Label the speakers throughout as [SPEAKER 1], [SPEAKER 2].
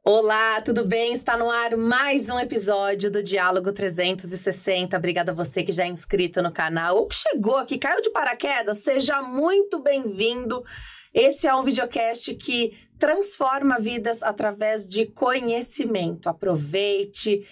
[SPEAKER 1] Olá, tudo bem? Está no ar mais um episódio do Diálogo 360. Obrigada a você que já é inscrito no canal ou que chegou aqui, caiu de paraquedas, seja muito bem-vindo. Esse é um videocast que transforma vidas através de conhecimento. Aproveite,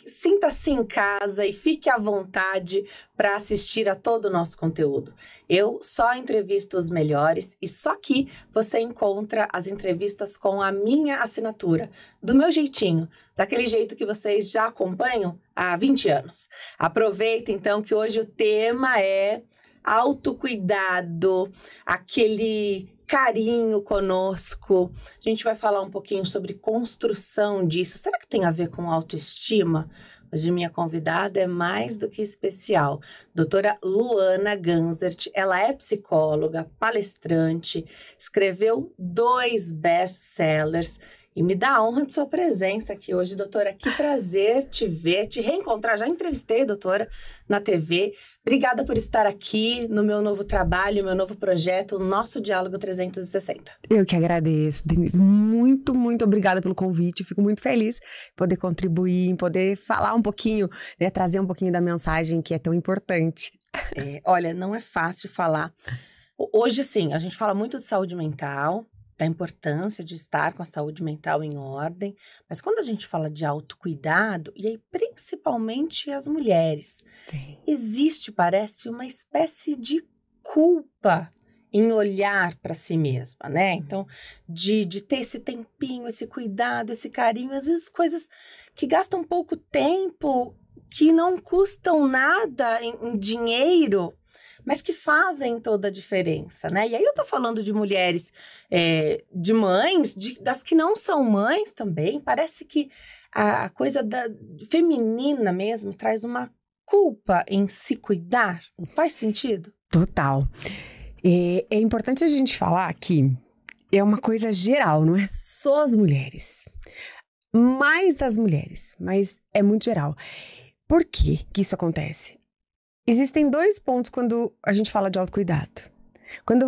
[SPEAKER 1] sinta-se em casa e fique à vontade para assistir a todo o nosso conteúdo. Eu só entrevisto os melhores e só aqui você encontra as entrevistas com a minha assinatura, do meu jeitinho, daquele jeito que vocês já acompanham há 20 anos. Aproveita então que hoje o tema é autocuidado, aquele carinho conosco. A gente vai falar um pouquinho sobre construção disso. Será que tem a ver com autoestima? Hoje minha convidada é mais do que especial. Doutora Luana Ganzert, ela é psicóloga, palestrante, escreveu 2 best-sellers e me dá a honra de sua presença aqui hoje, doutora. Que prazer te ver, te reencontrar. Já entrevistei a doutora na TV. Obrigada por estar aqui no meu novo trabalho, meu novo projeto, o nosso Diálogo 360.
[SPEAKER 2] Eu que agradeço, Denise. Muito, muito obrigada pelo convite. Fico muito feliz em poder contribuir, em poder falar um pouquinho, né, trazer um pouquinho da mensagem que é tão importante.
[SPEAKER 1] Olha, não é fácil falar. Hoje, sim, a gente fala muito de saúde mental, da importância de estar com a saúde mental em ordem, mas quando a gente fala de autocuidado, e aí principalmente as mulheres, existe, parece, uma espécie de culpa em olhar para si mesma, né? Então, de ter esse tempinho, esse cuidado, esse carinho, às vezes coisas que gastam pouco tempo, que não custam nada em dinheiro, mas que fazem toda a diferença, né? E aí eu tô falando de mulheres, de mães, das que não são mães também. Parece que a coisa feminina mesmo traz uma culpa em se cuidar. Faz sentido?
[SPEAKER 2] Total. É importante a gente falar que é uma coisa geral, não é só as mulheres. Mais as mulheres, mas é muito geral. Por que isso acontece? Existem 2 pontos quando a gente fala de autocuidado. Quando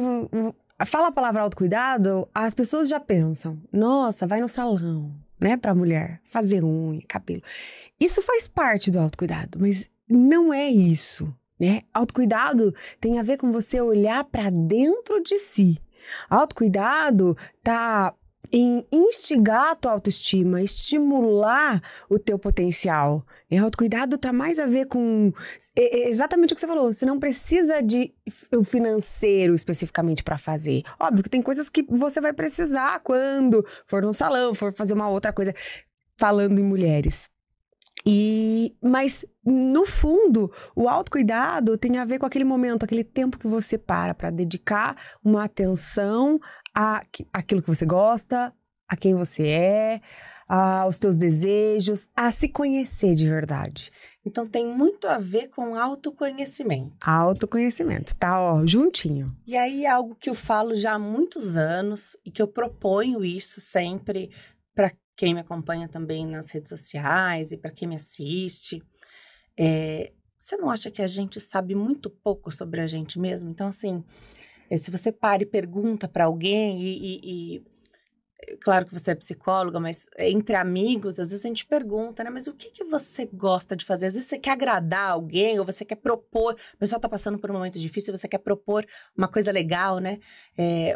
[SPEAKER 2] fala a palavra autocuidado, as pessoas já pensam, nossa, vai no salão, né, pra mulher, fazer unha, cabelo. Isso faz parte do autocuidado, mas não é isso, né? Autocuidado tem a ver com você olhar pra dentro de si. Autocuidado tá em instigar a tua autoestima, estimular o teu potencial. E autocuidado tá mais a ver com exatamente o que você falou. Você não precisa de o financeiro especificamente para fazer. Óbvio que tem coisas que você vai precisar quando for num salão, for fazer uma outra coisa, falando em mulheres. Mas, no fundo, o autocuidado tem a ver com aquele momento, aquele tempo que você para dedicar uma atenção àquilo que você gosta, a quem você é, aos teus desejos, a se conhecer de verdade.
[SPEAKER 1] Então, tem muito a ver com autoconhecimento.
[SPEAKER 2] Autoconhecimento, tá, ó, juntinho.
[SPEAKER 1] E aí, é algo que eu falo já há muitos anos e que eu proponho isso sempre para quem me acompanha também nas redes sociais e para quem me assiste. Você não acha que a gente sabe muito pouco sobre a gente mesmo? Então, assim, se você para e pergunta para alguém claro que você é psicóloga, mas entre amigos, às vezes a gente pergunta, né? Mas o que você gosta de fazer? Às vezes você quer agradar alguém ou você quer propor, a pessoa tá passando por um momento difícil, você quer propor uma coisa legal, né?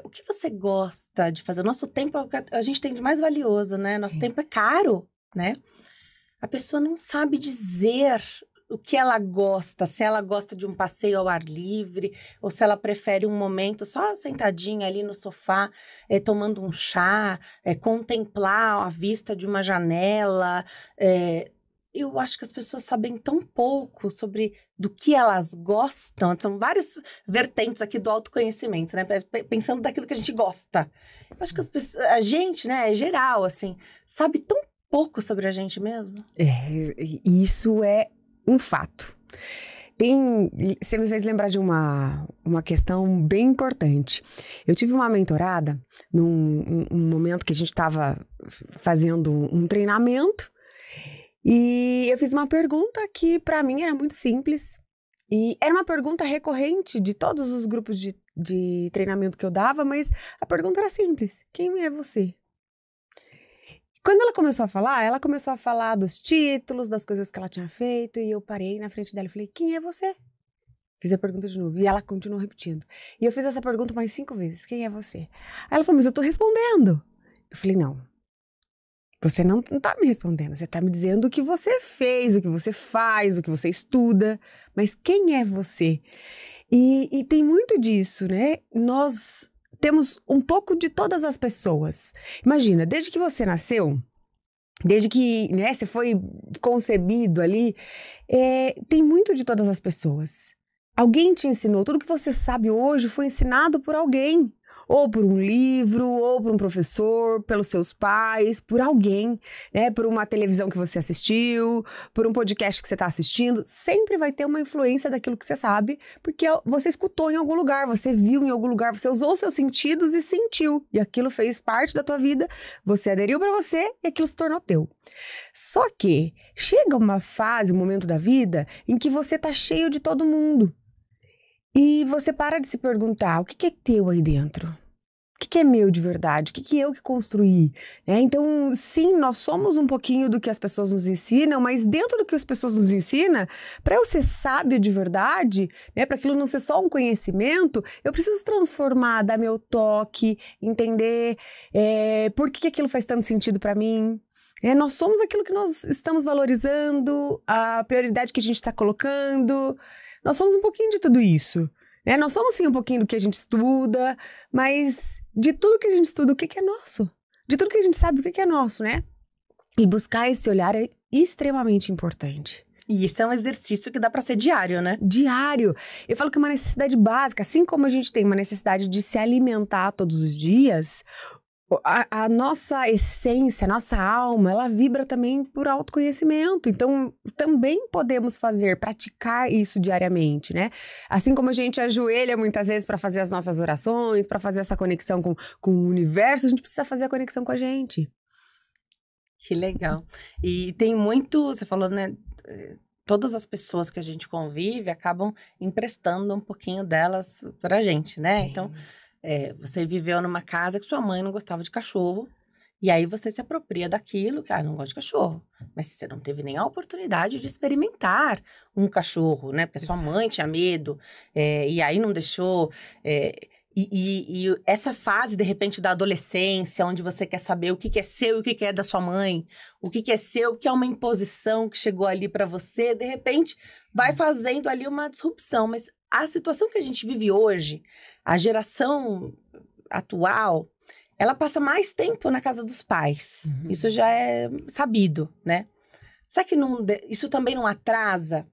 [SPEAKER 1] O que você gosta de fazer? O nosso tempo é o que a gente tem de mais valioso, né? Nosso tempo é caro, né? A pessoa não sabe dizer o que ela gosta, se ela gosta de um passeio ao ar livre, ou se ela prefere um momento só sentadinha ali no sofá, tomando um chá, contemplar a vista de uma janela. Eu acho que as pessoas sabem tão pouco sobre do que elas gostam. São várias vertentes aqui do autoconhecimento, né? Pensando daquilo que a gente gosta. Eu acho que a gente, né, é geral, assim, sabe tão pouco sobre a gente mesmo.
[SPEAKER 2] Isso é um fato. Você me fez lembrar de uma questão bem importante. Eu tive uma mentorada num momento que a gente estava fazendo um treinamento e eu fiz uma pergunta que para mim era muito simples e era uma pergunta recorrente de todos os grupos de de treinamento que eu dava, mas a pergunta era simples: quem é você? Quando ela começou a falar dos títulos, das coisas que ela tinha feito, e eu parei na frente dela e falei: quem é você? Fiz a pergunta de novo, e ela continuou repetindo. E eu fiz essa pergunta mais 5 vezes: quem é você? Aí ela falou: mas eu tô respondendo. Eu falei: não, você não tá me respondendo, você tá me dizendo o que você fez, o que você faz, o que você estuda, mas quem é você? E tem muito disso, né? Nós temos um pouco de todas as pessoas. Imagina, desde que você nasceu, desde que, né, você foi concebido ali, tem muito de todas as pessoas. Alguém te ensinou, tudo que você sabe hoje foi ensinado por alguém. Ou por um livro, ou por um professor, pelos seus pais, por alguém, né? Por uma televisão que você assistiu, por um podcast que você está assistindo. Sempre vai ter uma influência daquilo que você sabe, porque você escutou em algum lugar, você viu em algum lugar, você usou seus sentidos e sentiu. E aquilo fez parte da tua vida, você aderiu para você e aquilo se tornou teu. Só que chega uma fase, um momento da vida, em que você tá cheio de todo mundo. E você para de se perguntar: o que é teu aí dentro? O que é meu de verdade? O que eu que construí? Então, sim, nós somos um pouquinho do que as pessoas nos ensinam, mas dentro do que as pessoas nos ensinam, para eu ser sábio de verdade, né, para aquilo não ser só um conhecimento, eu preciso transformar, dar meu toque, entender por que aquilo faz tanto sentido para mim. Nós somos aquilo que nós estamos valorizando, a prioridade que a gente está colocando. Nós somos um pouquinho de tudo isso, né? Nós somos, sim, um pouquinho do que a gente estuda, mas de tudo que a gente estuda, o que é nosso? De tudo que a gente sabe, o que é nosso, né? E buscar esse olhar é extremamente importante.
[SPEAKER 1] E isso é um exercício que dá para ser diário, né?
[SPEAKER 2] Diário. Eu falo que é uma necessidade básica. Assim como a gente tem uma necessidade de se alimentar todos os dias, a nossa essência, a nossa alma, ela vibra também por autoconhecimento. Então, também podemos praticar isso diariamente, né? Assim como a gente ajoelha muitas vezes para fazer as nossas orações, para fazer essa conexão com o universo, a gente precisa fazer a conexão com a gente.
[SPEAKER 1] Que legal. E tem muito, você falou, né? Todas as pessoas que a gente convive acabam emprestando um pouquinho delas pra gente, né? Então, você viveu numa casa que sua mãe não gostava de cachorro, e aí você se apropria daquilo, que não gosta de cachorro. Mas você não teve nem a oportunidade de experimentar um cachorro, né? Porque sua mãe tinha medo, e aí não deixou. E essa fase, de repente, da adolescência, onde você quer saber o que é seu e o que é da sua mãe, o que é seu, o que é uma imposição que chegou ali pra você, de repente, vai fazendo ali uma disrupção. Mas a situação que a gente vive hoje, a geração atual, ela passa mais tempo na casa dos pais. Uhum. Isso já é sabido, né? Será que isso também não atrasa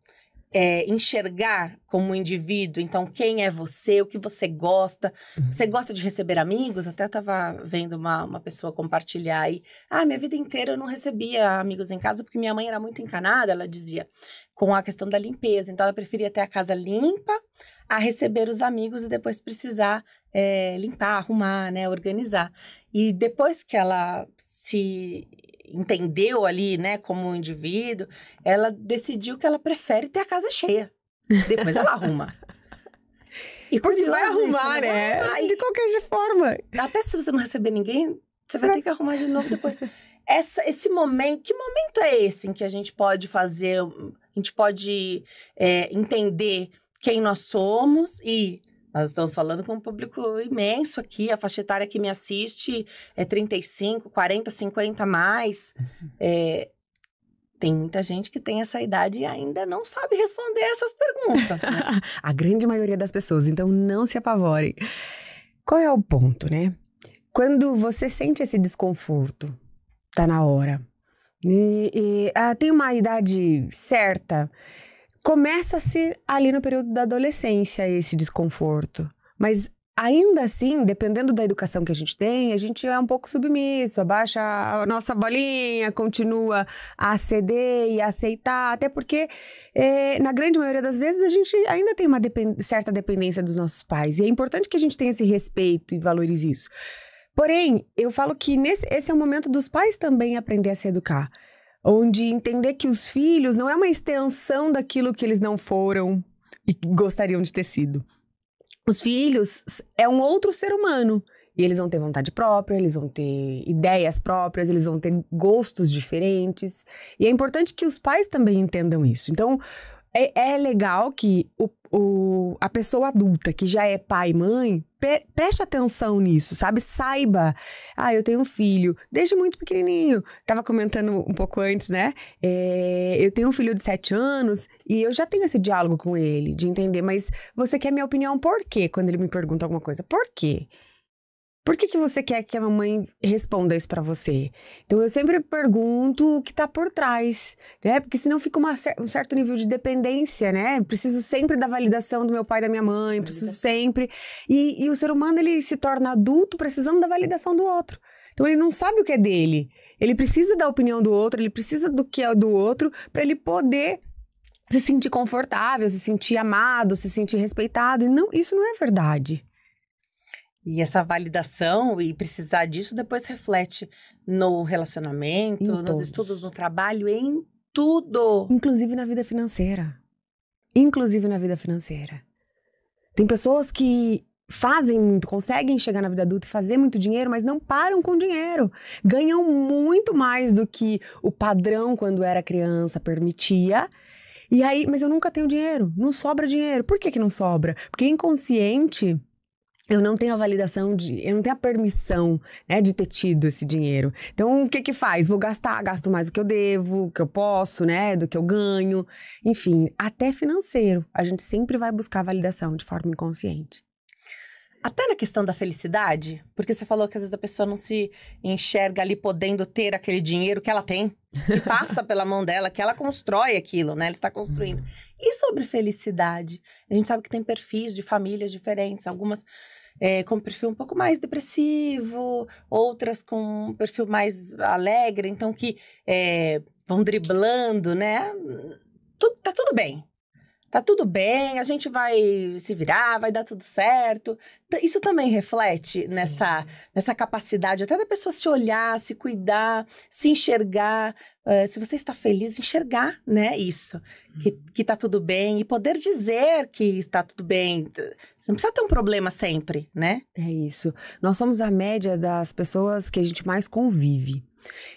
[SPEAKER 1] enxergar como indivíduo? Então, quem é você, o que você gosta? Uhum. Você gosta de receber amigos? Até estava vendo uma pessoa compartilhar aí. Minha vida inteira eu não recebia amigos em casa porque minha mãe era muito encanada, ela dizia, com a questão da limpeza. Então, ela preferia ter a casa limpa a receber os amigos e depois precisar limpar, arrumar, né, organizar. E depois que ela se entendeu ali, né, como indivíduo, ela decidiu que ela prefere ter a casa cheia. Depois ela arruma.
[SPEAKER 2] E porque vai arrumar, né? De qualquer forma.
[SPEAKER 1] Até se você não receber ninguém, você vai ter que arrumar de novo depois. Esse momento, que momento é esse em que a gente pode fazer, a gente pode entender quem nós somos? E nós estamos falando com um público imenso aqui, a faixa etária que me assiste é 35, 40, 50 mais. Tem muita gente que tem essa idade e ainda não sabe responder essas perguntas, né?
[SPEAKER 2] A grande maioria das pessoas, então não se apavorem. Qual é o ponto, né? Quando você sente esse desconforto, tá na hora. Tem uma idade certa, começa-se ali no período da adolescência esse desconforto. Mas ainda assim, dependendo da educação que a gente é um pouco submisso, abaixa a nossa bolinha, continua a ceder e a aceitar, até porque na grande maioria das vezes a gente ainda tem uma certa dependência dos nossos pais. E é importante que a gente tenha esse respeito e valorize isso. Porém, eu falo que esse é o momento dos pais também aprender a se educar. Onde entender que os filhos não é uma extensão daquilo que eles não foram e gostariam de ter sido. Os filhos é um outro ser humano. E eles vão ter vontade própria, eles vão ter ideias próprias, eles vão ter gostos diferentes. E é importante que os pais também entendam isso. Então, é legal que a pessoa adulta, que já é pai e mãe, preste atenção nisso, sabe? Saiba, eu tenho um filho, desde muito pequenininho. Tava comentando um pouco antes, né? Eu tenho um filho de 7 anos e eu já tenho esse diálogo com ele, de entender. Mas você quer minha opinião por quê? Quando ele me pergunta alguma coisa, por quê? Por que você quer que a mamãe responda isso pra você? Então, eu sempre pergunto o que tá por trás, né? Porque senão fica um certo nível de dependência, né? Preciso sempre da validação do meu pai e da minha mãe, preciso sempre... E o ser humano, ele se torna adulto precisando da validação do outro. Então, ele não sabe o que é dele. Ele precisa da opinião do outro, ele precisa do que é do outro pra ele poder se sentir confortável, se sentir amado, se sentir respeitado. E não, isso não é verdade.
[SPEAKER 1] E essa validação e precisar disso depois reflete no relacionamento, nos estudos, no trabalho, em tudo.
[SPEAKER 2] Inclusive na vida financeira. Inclusive na vida financeira. Tem pessoas que fazem muito, conseguem chegar na vida adulta e fazer muito dinheiro, mas não param com dinheiro. Ganham muito mais do que o padrão quando era criança permitia. E aí, mas eu nunca tenho dinheiro, não sobra dinheiro. Por que não sobra? Porque inconsciente... eu não tenho a validação eu não tenho a permissão, né, de ter tido esse dinheiro. Então, o que faz? Vou gastar, gasto mais do que eu devo, do que eu posso, né, do que eu ganho. Enfim, até financeiro. A gente sempre vai buscar validação de forma inconsciente.
[SPEAKER 1] Até na questão da felicidade, porque você falou que às vezes a pessoa não se enxerga ali podendo ter aquele dinheiro que ela tem, que passa pela mão dela, que ela constrói aquilo, né? Ela está construindo. E sobre felicidade? A gente sabe que tem perfis de famílias diferentes, algumas com perfil um pouco mais depressivo, outras com um perfil mais alegre, então que vão driblando, né? Tá tudo bem. Tá tudo bem, a gente vai se virar, vai dar tudo certo. Isso também reflete nessa capacidade até da pessoa se olhar, se cuidar, se enxergar. Se você está feliz, enxergar, né, isso. Que tá tudo bem e poder dizer que está tudo bem. Você não precisa ter um problema sempre, né?
[SPEAKER 2] É isso. Nós somos a média das pessoas que a gente mais convive.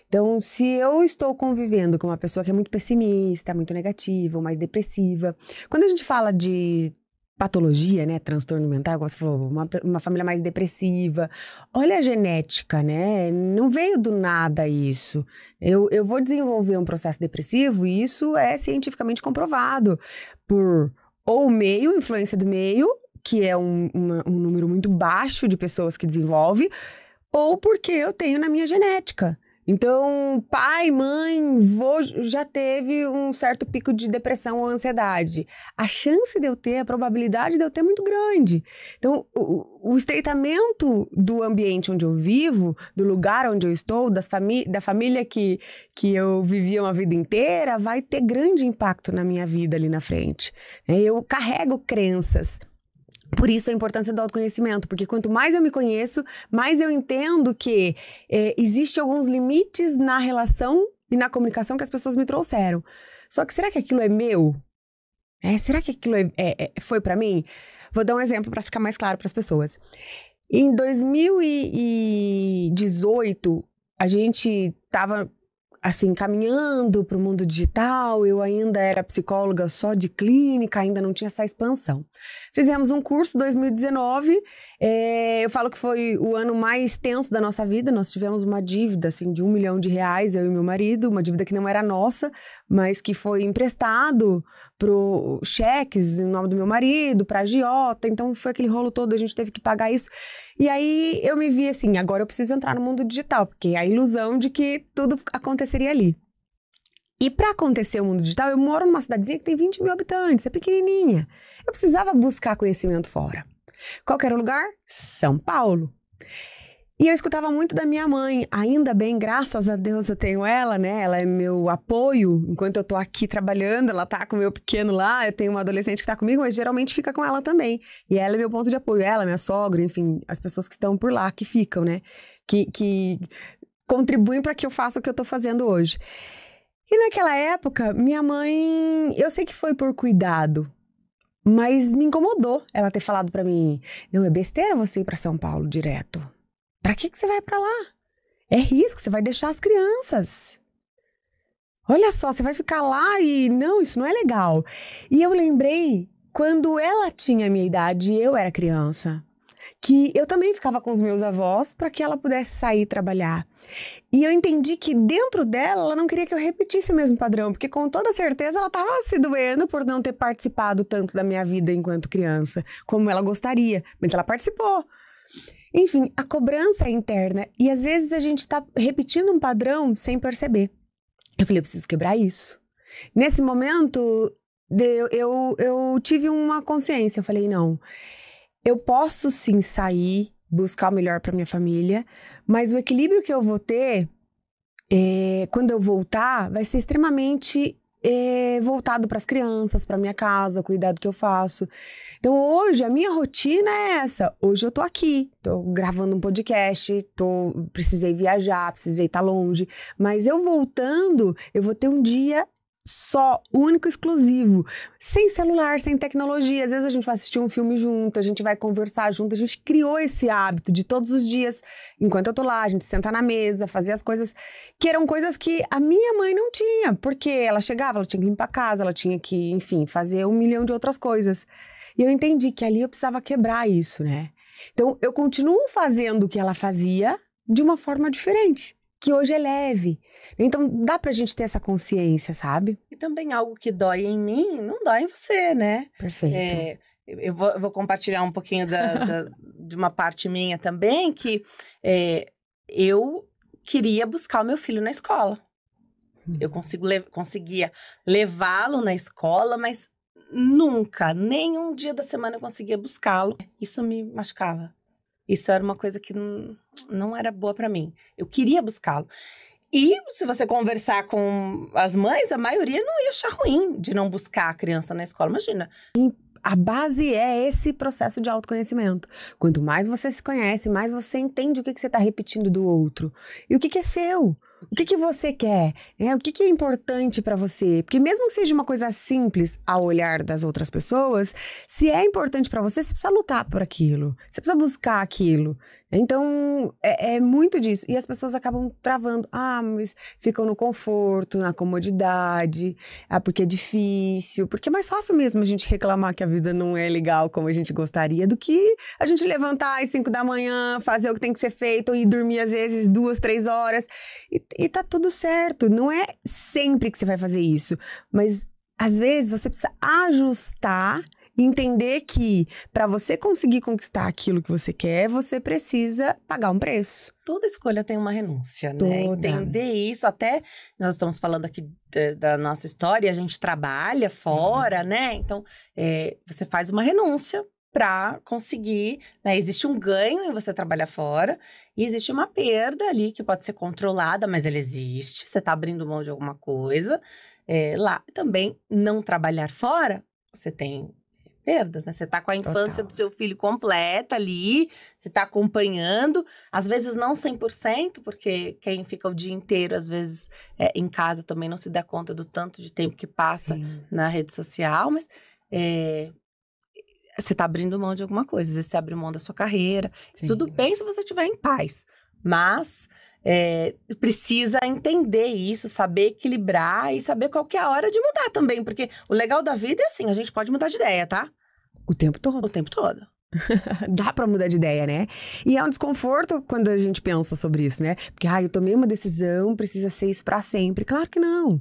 [SPEAKER 2] Então, se eu estou convivendo com uma pessoa que é muito pessimista, muito negativa, ou mais depressiva... Quando a gente fala de patologia, né, transtorno mental, como você falou, uma família mais depressiva, olha a genética, né? Não veio do nada isso. Eu vou desenvolver um processo depressivo e isso é cientificamente comprovado por ou o meio, influência do meio, que é um número muito baixo de pessoas que desenvolve, ou porque eu tenho na minha genética. Então, pai, mãe, vô já teve um certo pico de depressão ou ansiedade. A chance de eu ter, a probabilidade de eu ter é muito grande. Então, o estreitamento do ambiente onde eu vivo, do lugar onde eu estou, da família que eu vivia uma vida inteira, vai ter grande impacto na minha vida ali na frente. Eu carrego crenças. Por isso a importância do autoconhecimento, porque quanto mais eu me conheço, mais eu entendo que existem alguns limites na relação e na comunicação que as pessoas me trouxeram. Só que será que aquilo é meu? Será que aquilo foi pra mim? Vou dar um exemplo para ficar mais claro para as pessoas. Em 2018, a gente estava assim, caminhando para o mundo digital, eu ainda era psicóloga só de clínica, ainda não tinha essa expansão. Fizemos um curso em 2019, eu falo que foi o ano mais tenso da nossa vida, nós tivemos uma dívida, assim, de R$1 milhão, eu e meu marido, uma dívida que não era nossa, mas que foi emprestado pro cheques em nome do meu marido, para agiota, então foi aquele rolo todo, a gente teve que pagar isso. E aí eu me vi assim, agora eu preciso entrar no mundo digital, porque é a ilusão de que tudo aconteceria ali. E para acontecer o mundo digital, eu moro numa cidadezinha que tem 20 mil habitantes, é pequenininha. Eu precisava buscar conhecimento fora. Qual que era o lugar? São Paulo. E eu escutava muito da minha mãe, ainda bem, graças a Deus eu tenho ela, né? Ela é meu apoio, enquanto eu tô aqui trabalhando, ela tá com o meu pequeno lá, eu tenho uma adolescente que tá comigo, mas geralmente fica com ela também. E ela é meu ponto de apoio, ela, minha sogra, enfim, as pessoas que estão por lá, que ficam, né? Que contribuem para que eu faça o que eu tô fazendo hoje. E naquela época, minha mãe, eu sei que foi por cuidado, Mas me incomodou ela ter falado pra mim, não, é besteira você ir pra São Paulo direto. Pra que você vai pra lá? É risco, você vai deixar as crianças. Olha só, você vai ficar lá e... Não, isso não é legal. E eu lembrei, quando ela tinha a minha idade e eu era criança, que eu também ficava com os meus avós para que ela pudesse sair trabalhar. E eu entendi que dentro dela, ela não queria que eu repetisse o mesmo padrão, porque com toda certeza ela estava se doendo por não ter participado tanto da minha vida enquanto criança, como ela gostaria, mas ela participou. Enfim, a cobrança é interna e às vezes a gente está repetindo um padrão sem perceber. Eu falei, eu preciso quebrar isso. Nesse momento, eu tive uma consciência, eu falei, não, eu posso sim sair, buscar o melhor para minha família, mas o equilíbrio que eu vou ter, quando eu voltar, vai ser extremamente voltado para as crianças, para minha casa, o cuidado que eu faço. Então hoje a minha rotina é essa. Hoje eu tô aqui, tô gravando um podcast, precisei viajar, precisei estar longe, mas eu voltando, eu vou ter um dia só, único, exclusivo, sem celular, sem tecnologia. Às vezes a gente vai assistir um filme junto, a gente vai conversar junto, a gente criou esse hábito de todos os dias, enquanto eu tô lá, a gente senta na mesa, fazer as coisas que eram coisas que a minha mãe não tinha, porque ela chegava, ela tinha que limpar a casa, ela tinha que, enfim, fazer 1 milhão de outras coisas. E eu entendi que ali eu precisava quebrar isso, né? Então eu continuo fazendo o que ela fazia de uma forma diferente, que hoje é leve. Então, dá pra gente ter essa consciência, sabe?
[SPEAKER 1] E também algo que dói em mim, não dói em você, né?
[SPEAKER 2] Perfeito.
[SPEAKER 1] Eu vou compartilhar um pouquinho de uma parte minha também, que eu queria buscar o meu filho na escola. Eu conseguia levá-lo na escola, mas nunca, nem um dia da semana eu conseguia buscá-lo. Isso me machucava. Isso era uma coisa que não era boa pra mim. Eu queria buscá-lo. E se você conversar com as mães, a maioria não ia achar ruim de não buscar a criança na escola. Imagina.
[SPEAKER 2] A base é esse processo de autoconhecimento. Quanto mais você se conhece, mais você entende o que você está repetindo do outro. E o que é seu. O que você quer? O que é importante para você? Porque mesmo que seja uma coisa simples ao olhar das outras pessoas, se é importante para você, você precisa lutar por aquilo. Você precisa buscar aquilo. Então, é muito disso. E as pessoas acabam travando. Mas ficam no conforto, na comodidade. Porque é difícil. Porque é mais fácil mesmo a gente reclamar que a vida não é legal como a gente gostaria do que a gente levantar às 5 da manhã, fazer o que tem que ser feito e dormir às vezes 2, 3 horas. E tá tudo certo. Não é sempre que você vai fazer isso. Mas, às vezes, você precisa ajustar e entender que para você conseguir conquistar aquilo que você quer, você precisa pagar um preço.
[SPEAKER 1] Toda escolha tem uma renúncia, né?
[SPEAKER 2] Toda.
[SPEAKER 1] Entender isso, até nós estamos falando aqui da nossa história, a gente trabalha fora, né? Então, você faz uma renúncia para conseguir, né? Existe um ganho em você trabalhar fora e existe uma perda ali que pode ser controlada, mas ela existe. Você está abrindo mão de alguma coisa. Lá também, não trabalhar fora, você tem perdas, né? Você tá com a infância do seu filho completa ali, você tá acompanhando, às vezes não 100%, porque quem fica o dia inteiro, às vezes, em casa também não se dá conta do tanto de tempo que passa na rede social, mas você tá abrindo mão de alguma coisa, às vezes você abre mão da sua carreira, tudo bem se você estiver em paz, mas precisa entender isso, saber equilibrar e saber qual que é a hora de mudar também, porque o legal da vida é assim, a gente pode mudar de ideia, tá?
[SPEAKER 2] O tempo todo.
[SPEAKER 1] O tempo todo.
[SPEAKER 2] Dá pra mudar de ideia, né? E é um desconforto quando a gente pensa sobre isso, né? Porque, eu tomei uma decisão, precisa ser isso pra sempre. Claro que não.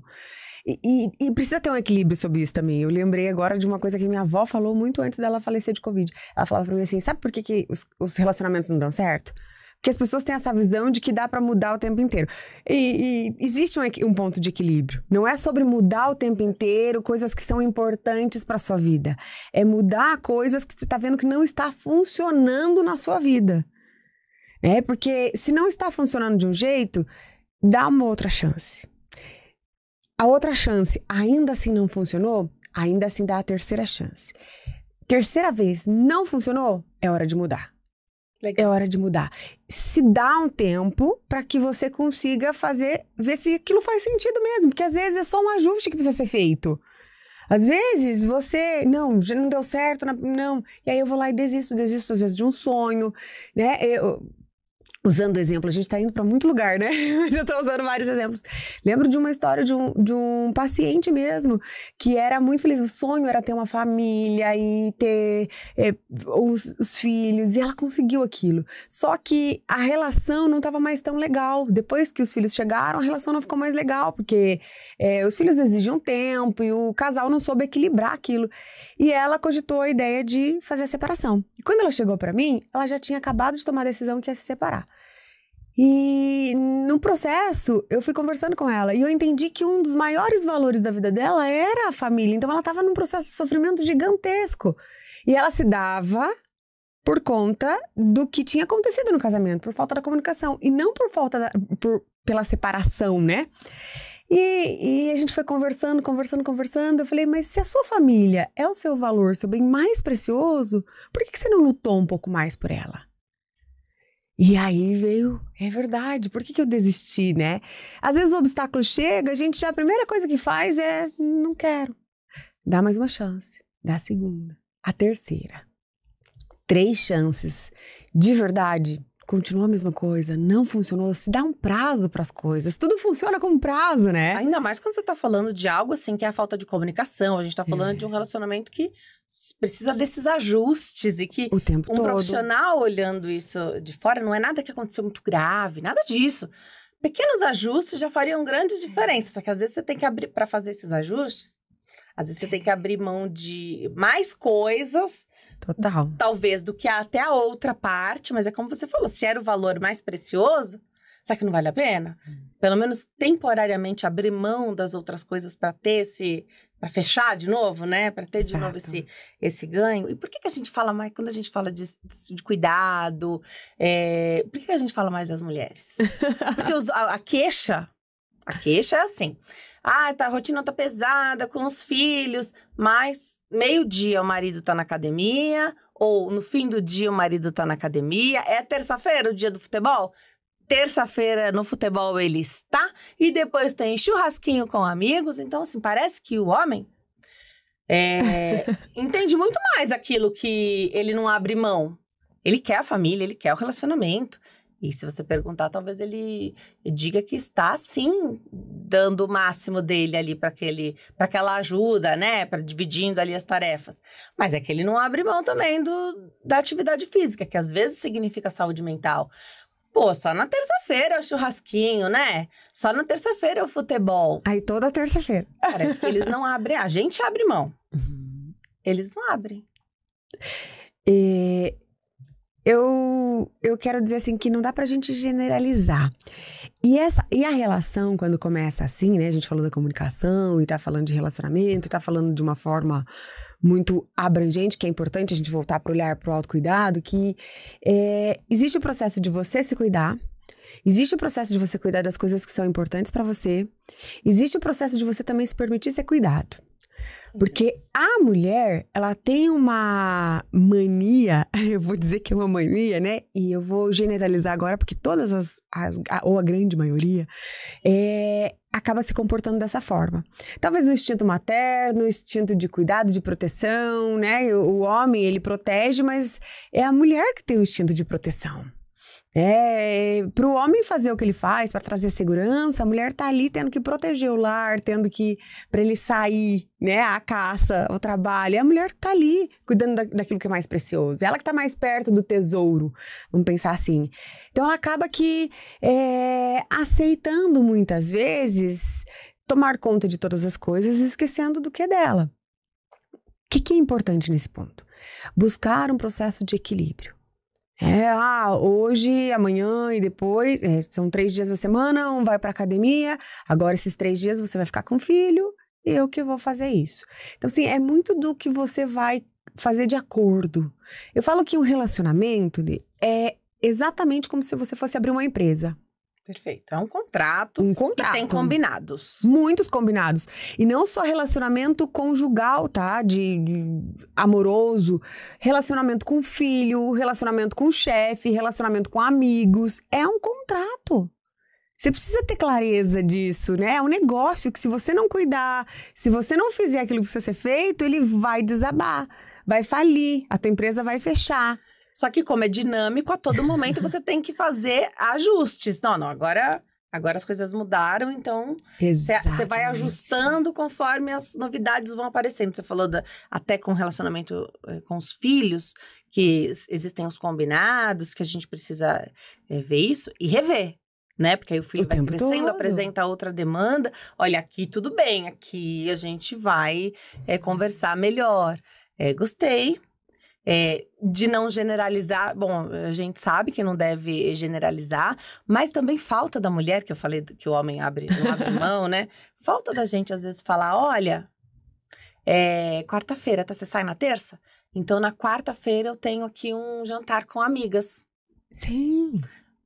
[SPEAKER 2] E precisa ter um equilíbrio sobre isso também. Eu lembrei agora de uma coisa que minha avó falou muito antes dela falecer de Covid. Ela falava pra mim assim, sabe por que os relacionamentos não dão certo? Porque as pessoas têm essa visão de que dá pra mudar o tempo inteiro. E existe um ponto de equilíbrio. Não é sobre mudar o tempo inteiro coisas que são importantes pra sua vida. É mudar coisas que você tá vendo que não está funcionando na sua vida. Porque se não está funcionando de um jeito, dá uma outra chance. A outra chance ainda assim não funcionou, ainda assim dá a terceira chance. Terceira vez não funcionou, é hora de mudar.
[SPEAKER 1] Legal.
[SPEAKER 2] É hora de mudar. Se dá um tempo para que você consiga ver se aquilo faz sentido mesmo. Porque às vezes é só um ajuste que precisa ser feito. Às vezes você, não, já não deu certo, não. E aí eu vou lá e desisto às vezes de um sonho, né? Usando o exemplo, a gente tá indo pra muito lugar, né? Mas eu tô usando vários exemplos. Lembro de uma história de um paciente mesmo, que era muito feliz. O sonho era ter uma família e ter os filhos, e ela conseguiu aquilo. Só que a relação não tava mais tão legal. Depois que os filhos chegaram, a relação não ficou mais legal, porque os filhos exigiam tempo e o casal não soube equilibrar aquilo. E ela cogitou a ideia de fazer a separação. E quando ela chegou pra mim, ela já tinha acabado de tomar a decisão que ia se separar. E no processo, eu fui conversando com ela e eu entendi que um dos maiores valores da vida dela era a família. Então ela estava num processo de sofrimento gigantesco. E ela se dava por conta do que tinha acontecido no casamento, por falta da comunicação. E não por pela separação, né? E a gente foi conversando. Eu falei, mas se a sua família é o seu valor, seu bem mais precioso, por que você não lutou um pouco mais por ela? E aí veio, é verdade, por que eu desisti, né? Às vezes o obstáculo chega, a primeira coisa que faz é, não quero. Dá mais uma chance, dá a segunda, a terceira. 3 chances. De verdade, continua a mesma coisa, não funcionou, se dá um prazo para as coisas, tudo funciona com prazo, né?
[SPEAKER 1] Ainda mais quando você tá falando de algo assim, que é a falta de comunicação, a gente tá falando de um relacionamento que precisa desses ajustes e que
[SPEAKER 2] o tempo todo.
[SPEAKER 1] Profissional olhando isso de fora, não é nada que aconteceu muito grave, nada disso. Pequenos ajustes já fariam grandes diferenças, só que às vezes você tem que abrir, para fazer esses ajustes, às vezes você tem que abrir mão de mais coisas,
[SPEAKER 2] total,
[SPEAKER 1] talvez do que até a outra parte, mas é como você falou, se era o valor mais precioso, será que não vale a pena? Pelo menos temporariamente abrir mão das outras coisas para ter para fechar de novo, né? Para ter de novo esse ganho. E por que a gente fala mais, quando a gente fala de cuidado, por que a gente fala mais das mulheres? Porque a queixa é assim, a rotina tá pesada com os filhos, mas meio-dia o marido tá na academia, ou no fim do dia o marido tá na academia, é terça-feira o dia do futebol? Terça-feira no futebol ele está, e depois tem churrasquinho com amigos. Então, assim, parece que o homem entende muito mais aquilo que ele não abre mão. Ele quer a família, ele quer o relacionamento. E se você perguntar, talvez ele diga que está, sim, dando o máximo dele ali para aquela ajuda, né? Para dividindo ali as tarefas. Mas é que ele não abre mão também da atividade física, que às vezes significa saúde mental. Pô, só na terça-feira é o churrasquinho, né? Só na terça-feira é o futebol.
[SPEAKER 2] Aí toda terça-feira.
[SPEAKER 1] Parece que eles não abrem. A gente abre mão. Eles não abrem.
[SPEAKER 2] Eu quero dizer assim que não dá pra gente generalizar. E a relação, quando começa assim, né? A gente falou da comunicação e tá falando de relacionamento, tá falando de uma forma muito abrangente, que é importante a gente voltar para olhar para o autocuidado, que existe o processo de você se cuidar, existe o processo de você cuidar das coisas que são importantes para você, existe o processo de você também se permitir ser cuidado. Porque a mulher, ela tem uma mania, eu vou dizer que é uma mania, né? E eu vou generalizar agora, porque todas ou a grande maioria, acaba se comportando dessa forma. Talvez o instinto materno, o instinto de cuidado, de proteção, né? O homem, ele protege, mas é a mulher que tem o instinto de proteção. Para o homem fazer o que ele faz, para trazer segurança, a mulher tá ali tendo que proteger o lar, tendo que, para ele sair, né, a caça, o trabalho. É a mulher que tá ali, cuidando daquilo que é mais precioso. Ela que tá mais perto do tesouro, vamos pensar assim. Então ela acaba que aceitando muitas vezes tomar conta de todas as coisas e esquecendo do que é dela. O que é importante nesse ponto? Buscar um processo de equilíbrio. Hoje, amanhã e depois, são 3 dias da semana, um vai pra academia, agora esses 3 dias você vai ficar com o filho, eu que vou fazer isso. Então, assim, é muito do que você vai fazer de acordo. Eu falo que um relacionamento é exatamente como se você fosse abrir uma empresa.
[SPEAKER 1] Perfeito. É um contrato. Que tem combinados.
[SPEAKER 2] Muitos combinados. E não só relacionamento conjugal, tá? De amoroso. Relacionamento com filho, relacionamento com chefe, relacionamento com amigos. É um contrato. Você precisa ter clareza disso, né? É um negócio que se você não cuidar, se você não fizer aquilo que precisa ser feito, ele vai desabar, vai falir, a tua empresa vai fechar.
[SPEAKER 1] Só que como é dinâmico, a todo momento você tem que fazer ajustes. Não, agora as coisas mudaram, então você vai ajustando conforme as novidades vão aparecendo. Você falou até com relacionamento com os filhos, que existem os combinados, que a gente precisa ver isso e rever. Né? Porque aí o filho vai crescendo, apresenta outra demanda. Olha, aqui tudo bem, aqui a gente vai conversar melhor. Gostei. De não generalizar, bom, a gente sabe que não deve generalizar, mas também falta da mulher, que eu falei que o homem não abre mão, né? Falta da gente, às vezes, falar, olha, quarta-feira, você sai na terça? Então, na quarta-feira eu tenho aqui um jantar com amigas.
[SPEAKER 2] Sim.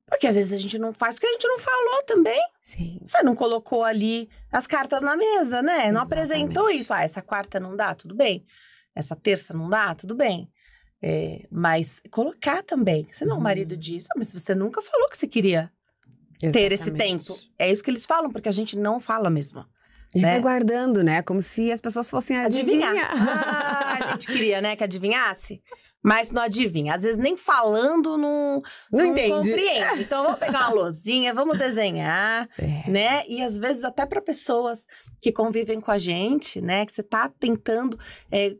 [SPEAKER 1] Porque às vezes a gente não faz, porque a gente não falou também.
[SPEAKER 2] Sim.
[SPEAKER 1] Você não colocou ali as cartas na mesa, né? Não apresentou isso. Essa quarta não dá, tudo bem. Essa terça não dá, tudo bem. Mas colocar também. Senão o marido diz, mas você nunca falou que você queria ter esse tempo. É isso que eles falam, porque a gente não fala mesmo.
[SPEAKER 2] E vai guardando, né? Como se as pessoas fossem adivinhar.
[SPEAKER 1] A gente queria, né, que adivinhasse. Mas não adivinha. Às vezes nem falando não compreende. Então vamos pegar uma lousinha, vamos desenhar, né? E às vezes até para pessoas que convivem com a gente, né? Que você tá tentando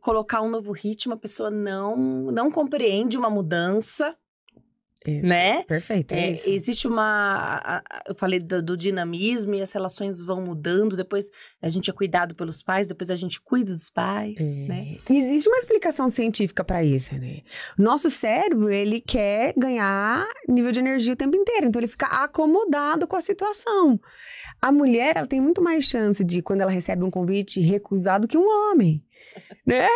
[SPEAKER 1] colocar um novo ritmo, a pessoa não compreende uma mudança. Né?
[SPEAKER 2] Perfeito, isso.
[SPEAKER 1] Existe eu falei do dinamismo e as relações vão mudando, depois a gente é cuidado pelos pais, depois a gente cuida dos pais, né?
[SPEAKER 2] Existe uma explicação científica para isso, né? Nosso cérebro, ele quer ganhar nível de energia o tempo inteiro, então ele fica acomodado com a situação. A mulher, ela tem muito mais chance de, quando ela recebe um convite, recusar do que um homem. Né?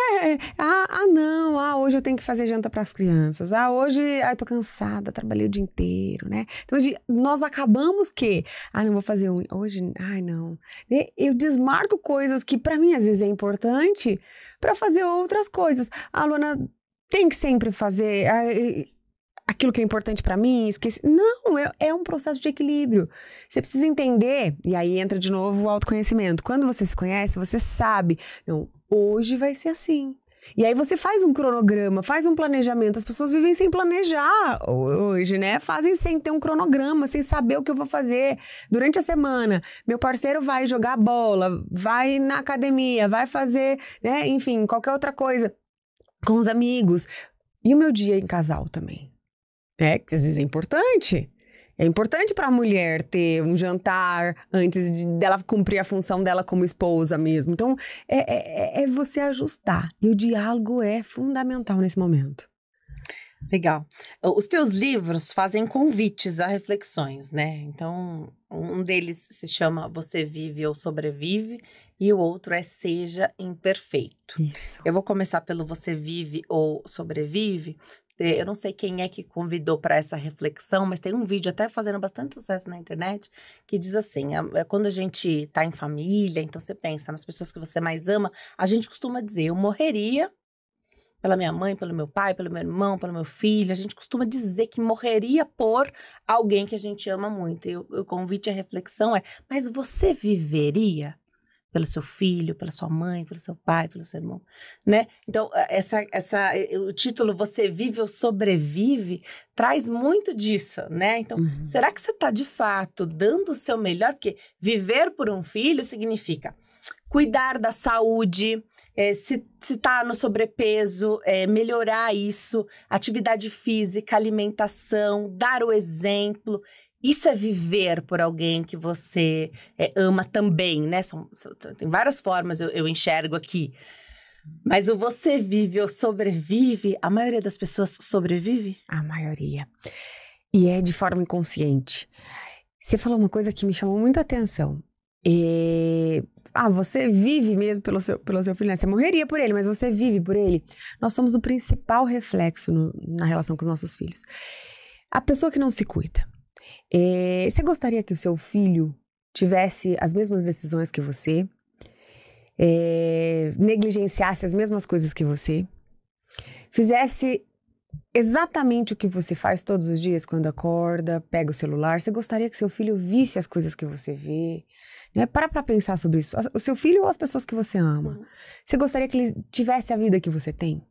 [SPEAKER 2] Hoje eu tenho que fazer janta para as crianças. Hoje eu tô cansada, trabalhei o dia inteiro, né? Então nós acabamos que, não vou fazer hoje, não. Eu desmarco coisas que para mim às vezes é importante para fazer outras coisas. A Luana tem que sempre fazer aquilo que é importante pra mim, esqueci. Não, é um processo de equilíbrio. Você precisa entender, e aí entra de novo o autoconhecimento. Quando você se conhece, você sabe, não, hoje vai ser assim. E aí você faz um cronograma, faz um planejamento. As pessoas vivem sem planejar hoje, né? Fazem sem ter um cronograma, sem saber o que eu vou fazer durante a semana. Meu parceiro vai jogar bola, vai na academia, vai fazer, né? Enfim, qualquer outra coisa com os amigos. E o meu dia em casal também. Que às vezes é importante. É importante para a mulher ter um jantar antes dela cumprir a função dela como esposa mesmo. Então, é você ajustar. E o diálogo é fundamental nesse momento.
[SPEAKER 1] Legal. Os teus livros fazem convites a reflexões, né? Então, um deles se chama Você Vive ou Sobrevive e o outro é Seja Imperfeito.
[SPEAKER 2] Isso.
[SPEAKER 1] Eu vou começar pelo Você Vive ou Sobrevive. Eu não sei quem é que convidou para essa reflexão, mas tem um vídeo até fazendo bastante sucesso na internet que diz assim, quando a gente tá em família, então você pensa nas pessoas que você mais ama, a gente costuma dizer, eu morreria pela minha mãe, pelo meu pai, pelo meu irmão, pelo meu filho, a gente costuma dizer que morreria por alguém que a gente ama muito. E o convite à reflexão mas você viveria pelo seu filho, pela sua mãe, pelo seu pai, pelo seu irmão, né? Então, o título Você Vive ou Sobrevive traz muito disso, né? Então, será que você está, de fato, dando o seu melhor? Porque viver por um filho significa cuidar da saúde, se está no sobrepeso, melhorar isso, atividade física, alimentação, dar o exemplo. Isso é viver por alguém que você ama também, né? Tem várias formas, eu enxergo aqui. Mas o você vive ou sobrevive, a maioria das pessoas sobrevive?
[SPEAKER 2] A maioria. E é de forma inconsciente. Você falou uma coisa que me chamou muita atenção. Você vive mesmo pelo seu filho, né? Você morreria por ele, mas você vive por ele. Nós somos o principal reflexo na relação com os nossos filhos. A pessoa que não se cuida. Você gostaria que o seu filho tivesse as mesmas decisões que você? Negligenciasse as mesmas coisas que você? Fizesse exatamente o que você faz todos os dias quando acorda, pega o celular. Você gostaria que seu filho visse as coisas que você vê? Né? Para pra pensar sobre isso. O seu filho ou as pessoas que você ama? Você gostaria que ele tivesse a vida que você tem?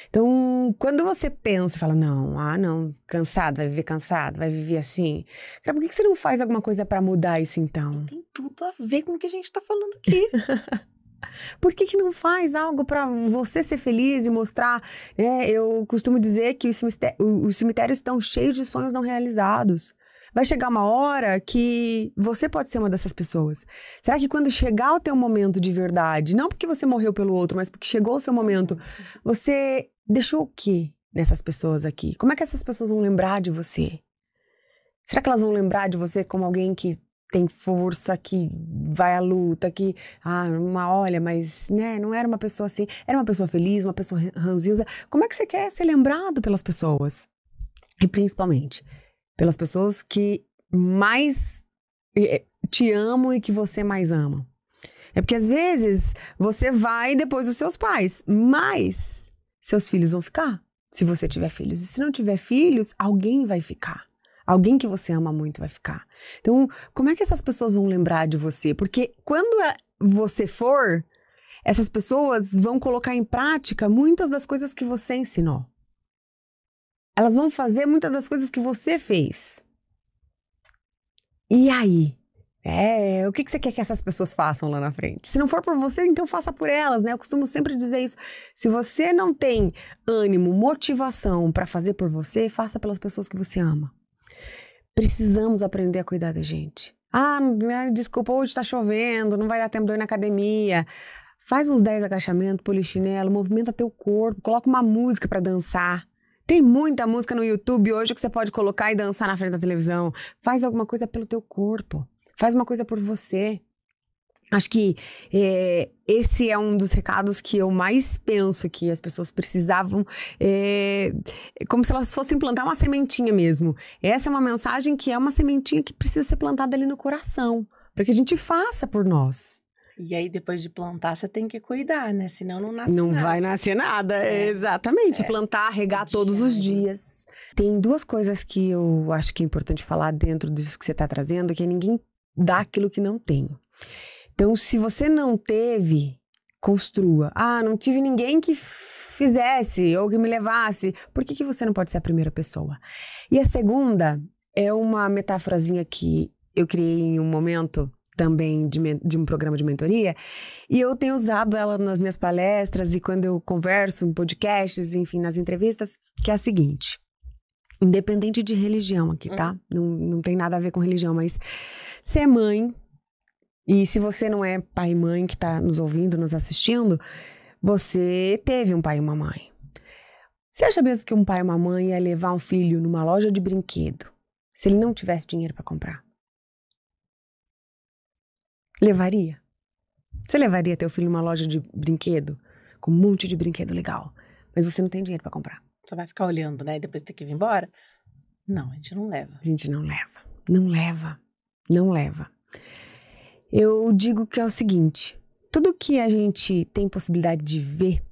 [SPEAKER 2] Então, quando você pensa e fala, não, cansado, vai viver assim. Cara, por que você não faz alguma coisa pra mudar isso então?
[SPEAKER 1] Tem tudo a ver com o que a gente tá falando aqui.
[SPEAKER 2] Por que não faz algo pra você ser feliz e mostrar, né? Eu costumo dizer que os cemitérios estão cheios de sonhos não realizados. Vai chegar uma hora que você pode ser uma dessas pessoas. Será que quando chegar o teu momento de verdade, não porque você morreu pelo outro, mas porque chegou o seu momento, você deixou o quê nessas pessoas aqui? Como é que essas pessoas vão lembrar de você? Será que elas vão lembrar de você como alguém que tem força, que vai à luta, que, olha, mas, né, não era uma pessoa assim, era uma pessoa feliz, uma pessoa ranzinza. Como é que você quer ser lembrado pelas pessoas? E principalmente pelas pessoas que mais te amam e que você mais ama. É porque às vezes você vai depois dos seus pais, mas seus filhos vão ficar, se você tiver filhos. E se não tiver filhos, alguém vai ficar. Alguém que você ama muito vai ficar. Então, como é que essas pessoas vão lembrar de você? Porque quando você for, essas pessoas vão colocar em prática muitas das coisas que você ensinou. Elas vão fazer muitas das coisas que você fez. E aí? O que você quer que essas pessoas façam lá na frente? Se não for por você, então faça por elas, né? Eu costumo sempre dizer isso. Se você não tem ânimo, motivação para fazer por você, faça pelas pessoas que você ama. Precisamos aprender a cuidar da gente. Desculpa, hoje tá chovendo, não vai dar tempo de eu ir na academia. Faz uns 10 agachamentos, polichinelo, movimenta teu corpo, coloca uma música para dançar. Tem muita música no YouTube hoje que você pode colocar e dançar na frente da televisão. Faz alguma coisa pelo teu corpo. Faz uma coisa por você. Acho que esse é um dos recados que eu mais penso que as pessoas precisavam, como se elas fossem plantar uma sementinha mesmo. Essa é uma mensagem que é uma sementinha que precisa ser plantada ali no coração, para que a gente faça por nós.
[SPEAKER 1] E aí, depois de plantar, você tem que cuidar, né? Senão não nasce
[SPEAKER 2] nada.
[SPEAKER 1] Não
[SPEAKER 2] vai nascer nada, exatamente. Plantar, regar todos os dias. Tem duas coisas que eu acho que é importante falar dentro disso que você está trazendo, que é ninguém dá aquilo que não tem. Então, se você não teve, construa. Não tive ninguém que fizesse ou que me levasse. Por que você não pode ser a primeira pessoa? E a segunda é uma metáforazinha que eu criei em um momento também de um programa de mentoria, e eu tenho usado ela nas minhas palestras e quando eu converso em podcasts, enfim, nas entrevistas, que é a seguinte: independente de religião aqui, tá? Não tem nada a ver com religião, mas você é mãe, e se você não é pai e mãe que tá nos ouvindo, nos assistindo, você teve um pai e uma mãe. Você acha mesmo que um pai e uma mãe ia levar um filho numa loja de brinquedo se ele não tivesse dinheiro para comprar? Levaria? Você levaria teu filho numa loja de brinquedo com um monte de brinquedo legal, mas você não tem dinheiro para comprar?
[SPEAKER 1] Você vai ficar olhando, né? E depois tem que vir embora? Não, a gente não leva.
[SPEAKER 2] A gente não leva. Não leva. Não leva. Eu digo que é o seguinte: tudo que a gente tem possibilidade de ver,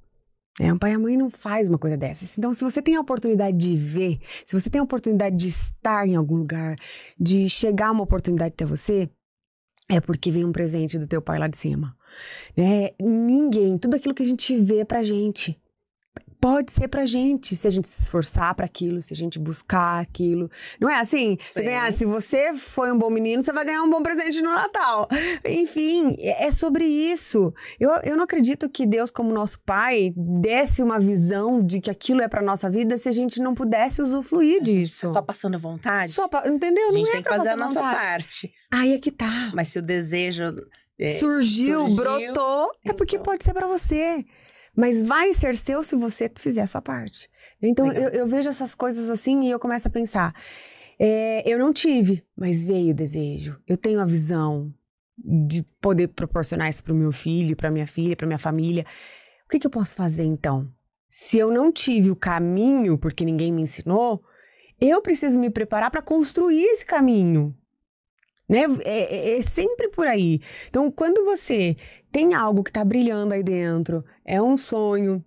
[SPEAKER 2] um pai e a mãe não faz uma coisa dessas. Então, se você tem a oportunidade de ver, se você tem a oportunidade de estar em algum lugar, de chegar uma oportunidade até você, é porque vem um presente do teu pai lá de cima, né? Tudo aquilo que a gente vê pra gente, pode ser pra gente, se a gente se esforçar pra aquilo, se a gente buscar aquilo. Não é assim? Se você foi um bom menino, você vai ganhar um bom presente no Natal. Enfim, é sobre isso. Eu não acredito que Deus, como nosso pai, desse uma visão de que aquilo é pra nossa vida se a gente não pudesse usufruir disso.
[SPEAKER 1] Só passando vontade?
[SPEAKER 2] Entendeu?
[SPEAKER 1] A gente tem que fazer a nossa parte.
[SPEAKER 2] Aí é que tá.
[SPEAKER 1] Mas se o desejo
[SPEAKER 2] surgiu, brotou, é porque pode ser pra você. Mas vai ser seu se você fizer a sua parte. Então, eu vejo essas coisas assim e eu começo a pensar. Eu não tive, mas veio o desejo. Eu tenho a visão de poder proporcionar isso pro meu filho, pra minha filha, pra minha família. O que eu posso fazer, então? Se eu não tive o caminho, porque ninguém me ensinou, eu preciso me preparar para construir esse caminho. Né? É sempre por aí. Então, quando você tem algo que tá brilhando aí dentro, é um sonho,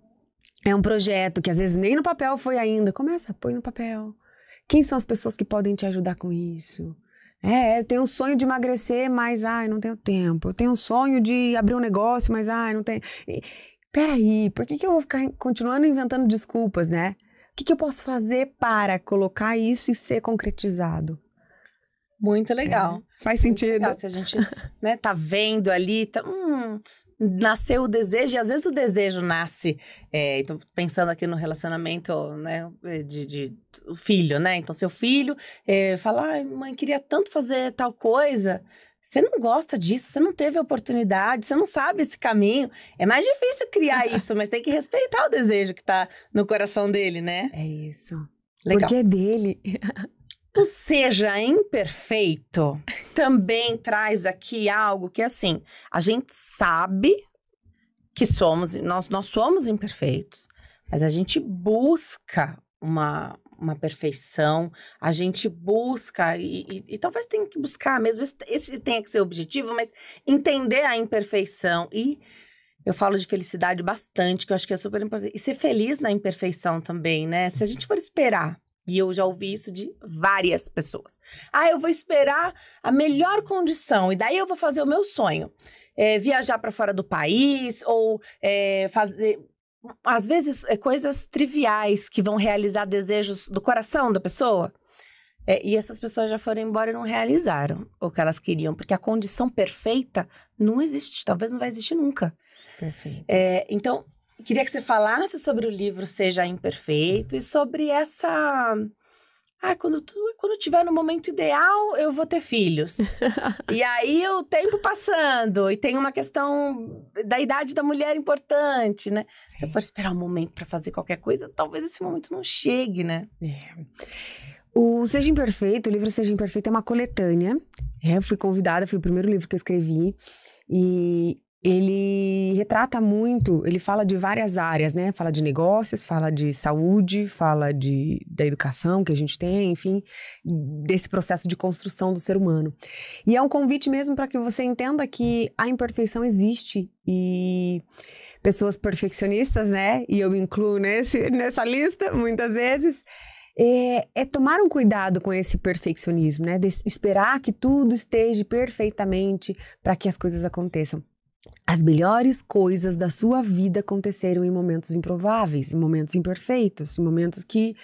[SPEAKER 2] É um projeto que às vezes nem no papel foi ainda. Começa, põe no papel. Quem são as pessoas que podem te ajudar com isso? Eu tenho um sonho de emagrecer, mas não tenho tempo. Eu tenho um sonho de abrir um negócio, mas não tenho. Peraí, por que eu vou ficar continuando inventando desculpas, né? O que eu posso fazer para colocar isso e ser concretizado?
[SPEAKER 1] Muito legal.
[SPEAKER 2] Faz sentido.
[SPEAKER 1] Legal. Se a gente tá vendo ali, nasceu o desejo, e às vezes o desejo nasce, então pensando aqui no relacionamento, né, de o filho, né? Então seu filho fala, ai, mãe, queria tanto fazer tal coisa. Você não gosta disso, você não teve a oportunidade, você não sabe esse caminho. É mais difícil criar isso, mas tem que respeitar o desejo que tá no coração dele, né?
[SPEAKER 2] É isso.
[SPEAKER 1] Legal.
[SPEAKER 2] Porque é dele.
[SPEAKER 1] O seja imperfeito também traz aqui algo que, assim, a gente sabe que nós somos imperfeitos, mas a gente busca uma perfeição, a gente busca, e talvez tenha que buscar mesmo, esse tenha que ser o objetivo, mas entender a imperfeição. E eu falo de felicidade bastante, que eu acho que é super importante. E ser feliz na imperfeição também, né? Se a gente for esperar, e eu já ouvi isso de várias pessoas. Eu vou esperar a melhor condição, e daí eu vou fazer o meu sonho. Viajar para fora do país, ou fazer... Às vezes, coisas triviais que vão realizar desejos do coração da pessoa. E essas pessoas já foram embora e não realizaram o que elas queriam, porque a condição perfeita não existe, talvez não vai existir nunca.
[SPEAKER 2] Perfeito.
[SPEAKER 1] Então, queria que você falasse sobre o livro Seja Imperfeito e sobre essa... quando tiver no momento ideal, eu vou ter filhos. E aí, o tempo passando, e tem uma questão da idade da mulher importante, né? Sim. Se eu for esperar um momento para fazer qualquer coisa, talvez esse momento não chegue, né?
[SPEAKER 2] O Seja Imperfeito, o livro Seja Imperfeito é uma coletânea. Eu fui convidada, foi o primeiro livro que eu escrevi. E ele retrata muito, ele fala de várias áreas, né? Fala de negócios, fala de saúde, fala da educação que a gente tem, enfim, desse processo de construção do ser humano. E é um convite mesmo para que você entenda que a imperfeição existe e pessoas perfeccionistas, né? E eu me incluo nessa lista, muitas vezes. Tomar um cuidado com esse perfeccionismo, né? De esperar que tudo esteja perfeitamente para que as coisas aconteçam. As melhores coisas da sua vida aconteceram em momentos improváveis, em momentos imperfeitos, em momentos que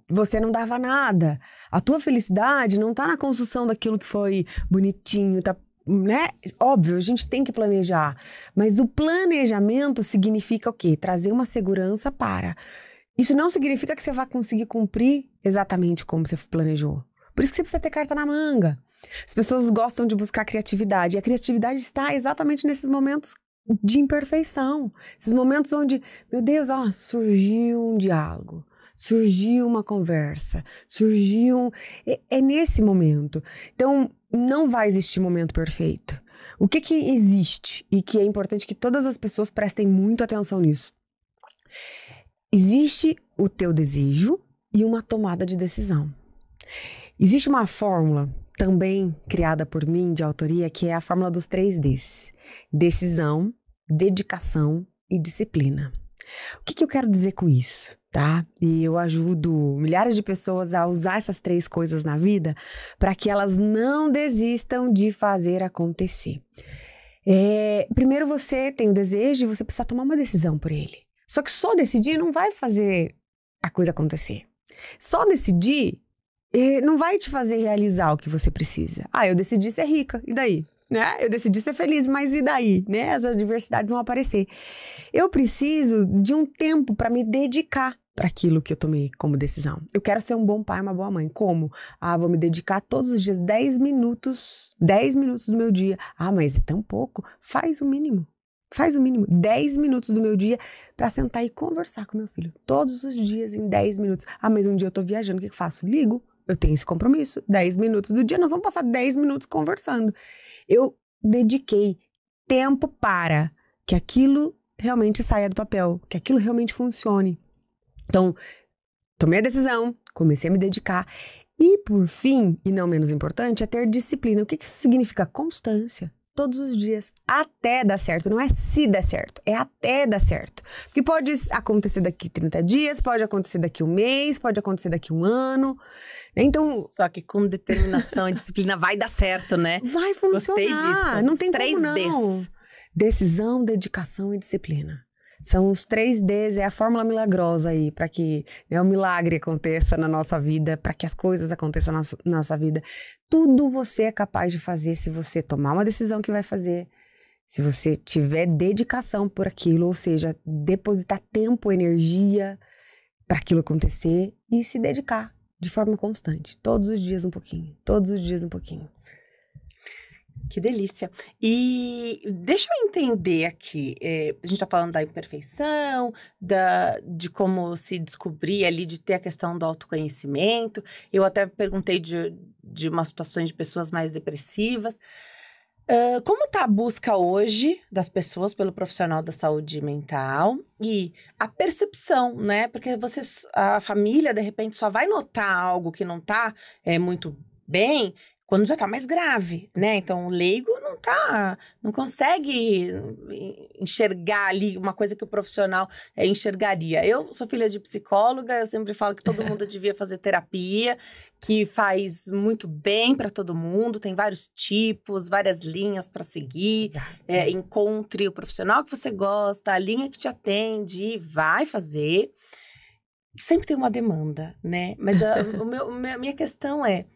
[SPEAKER 2] você não dava nada. A tua felicidade não tá na construção daquilo que foi bonitinho, tá, né? Óbvio, a gente tem que planejar, mas o planejamento significa o quê? Trazer uma segurança para... Isso não significa que você vai conseguir cumprir exatamente como você planejou. Por isso que você precisa ter carta na manga. As pessoas gostam de buscar criatividade. E a criatividade está exatamente nesses momentos de imperfeição. Esses momentos onde, meu Deus, surgiu um diálogo. Surgiu uma conversa. Surgiu... É nesse momento. Então, não vai existir momento perfeito. O que existe? E que é importante que todas as pessoas prestem muita atenção nisso. Existe o teu desejo e uma tomada de decisão. Existe uma fórmula, também criada por mim, de autoria, que é a fórmula dos 3 Ds. Decisão, dedicação e disciplina. O que eu quero dizer com isso, tá? E eu ajudo milhares de pessoas a usar essas 3 coisas na vida para que elas não desistam de fazer acontecer. Primeiro você tem o desejo e você precisa tomar uma decisão por ele. Só que só decidir não vai fazer a coisa acontecer. Só decidir não vai te fazer realizar o que você precisa. Eu decidi ser rica, e daí? Né? Eu decidi ser feliz, mas e daí? Né? As adversidades vão aparecer. Eu preciso de um tempo para me dedicar para aquilo que eu tomei como decisão. Eu quero ser um bom pai, uma boa mãe. Como? Vou me dedicar todos os dias 10 minutos do meu dia. Mas é tão pouco. Faz o mínimo. 10 minutos do meu dia para sentar e conversar com meu filho. Todos os dias em 10 minutos. Mas um dia eu tô viajando, o que eu faço? Ligo. Eu tenho esse compromisso. 10 minutos do dia, nós vamos passar 10 minutos conversando. Eu dediquei tempo para que aquilo realmente saia do papel, que aquilo realmente funcione. Então, tomei a decisão, comecei a me dedicar. E, por fim, e não menos importante, é ter disciplina. O que isso significa? Constância. todos os dias, até dar certo. Não é se der certo, é até dar certo. Porque pode acontecer daqui 30 dias, pode acontecer daqui um mês, pode acontecer daqui um ano. Então,
[SPEAKER 1] só que com determinação e disciplina vai dar certo, né?
[SPEAKER 2] Vai funcionar.
[SPEAKER 1] Gostei disso.
[SPEAKER 2] Não tem
[SPEAKER 1] 3
[SPEAKER 2] como não.
[SPEAKER 1] Ds.
[SPEAKER 2] Decisão, dedicação e disciplina. São os 3 Ds, é a fórmula milagrosa aí, para que o milagre aconteça na nossa vida, para que as coisas aconteçam na nossa vida. Tudo você é capaz de fazer se você tomar uma decisão que vai fazer, se você tiver dedicação por aquilo, ou seja, depositar tempo, energia para aquilo acontecer e se dedicar de forma constante. Todos os dias um pouquinho, todos os dias um pouquinho.
[SPEAKER 1] Que delícia. E deixa eu entender aqui, a gente tá falando da imperfeição, de como se descobrir ali, de ter a questão do autoconhecimento. Eu até perguntei de umas situações de pessoas mais depressivas. Como tá a busca hoje das pessoas pelo profissional da saúde mental e a percepção, né? Porque a família, de repente, só vai notar algo que não tá muito bem quando já tá mais grave, né? Então, o leigo não consegue enxergar ali uma coisa que o profissional enxergaria. Eu sou filha de psicóloga, eu sempre falo que todo mundo devia fazer terapia, que faz muito bem para todo mundo, tem vários tipos, várias linhas para seguir. Encontre o profissional que você gosta, a linha que te atende e vai fazer. Sempre tem uma demanda, né? Mas minha questão é,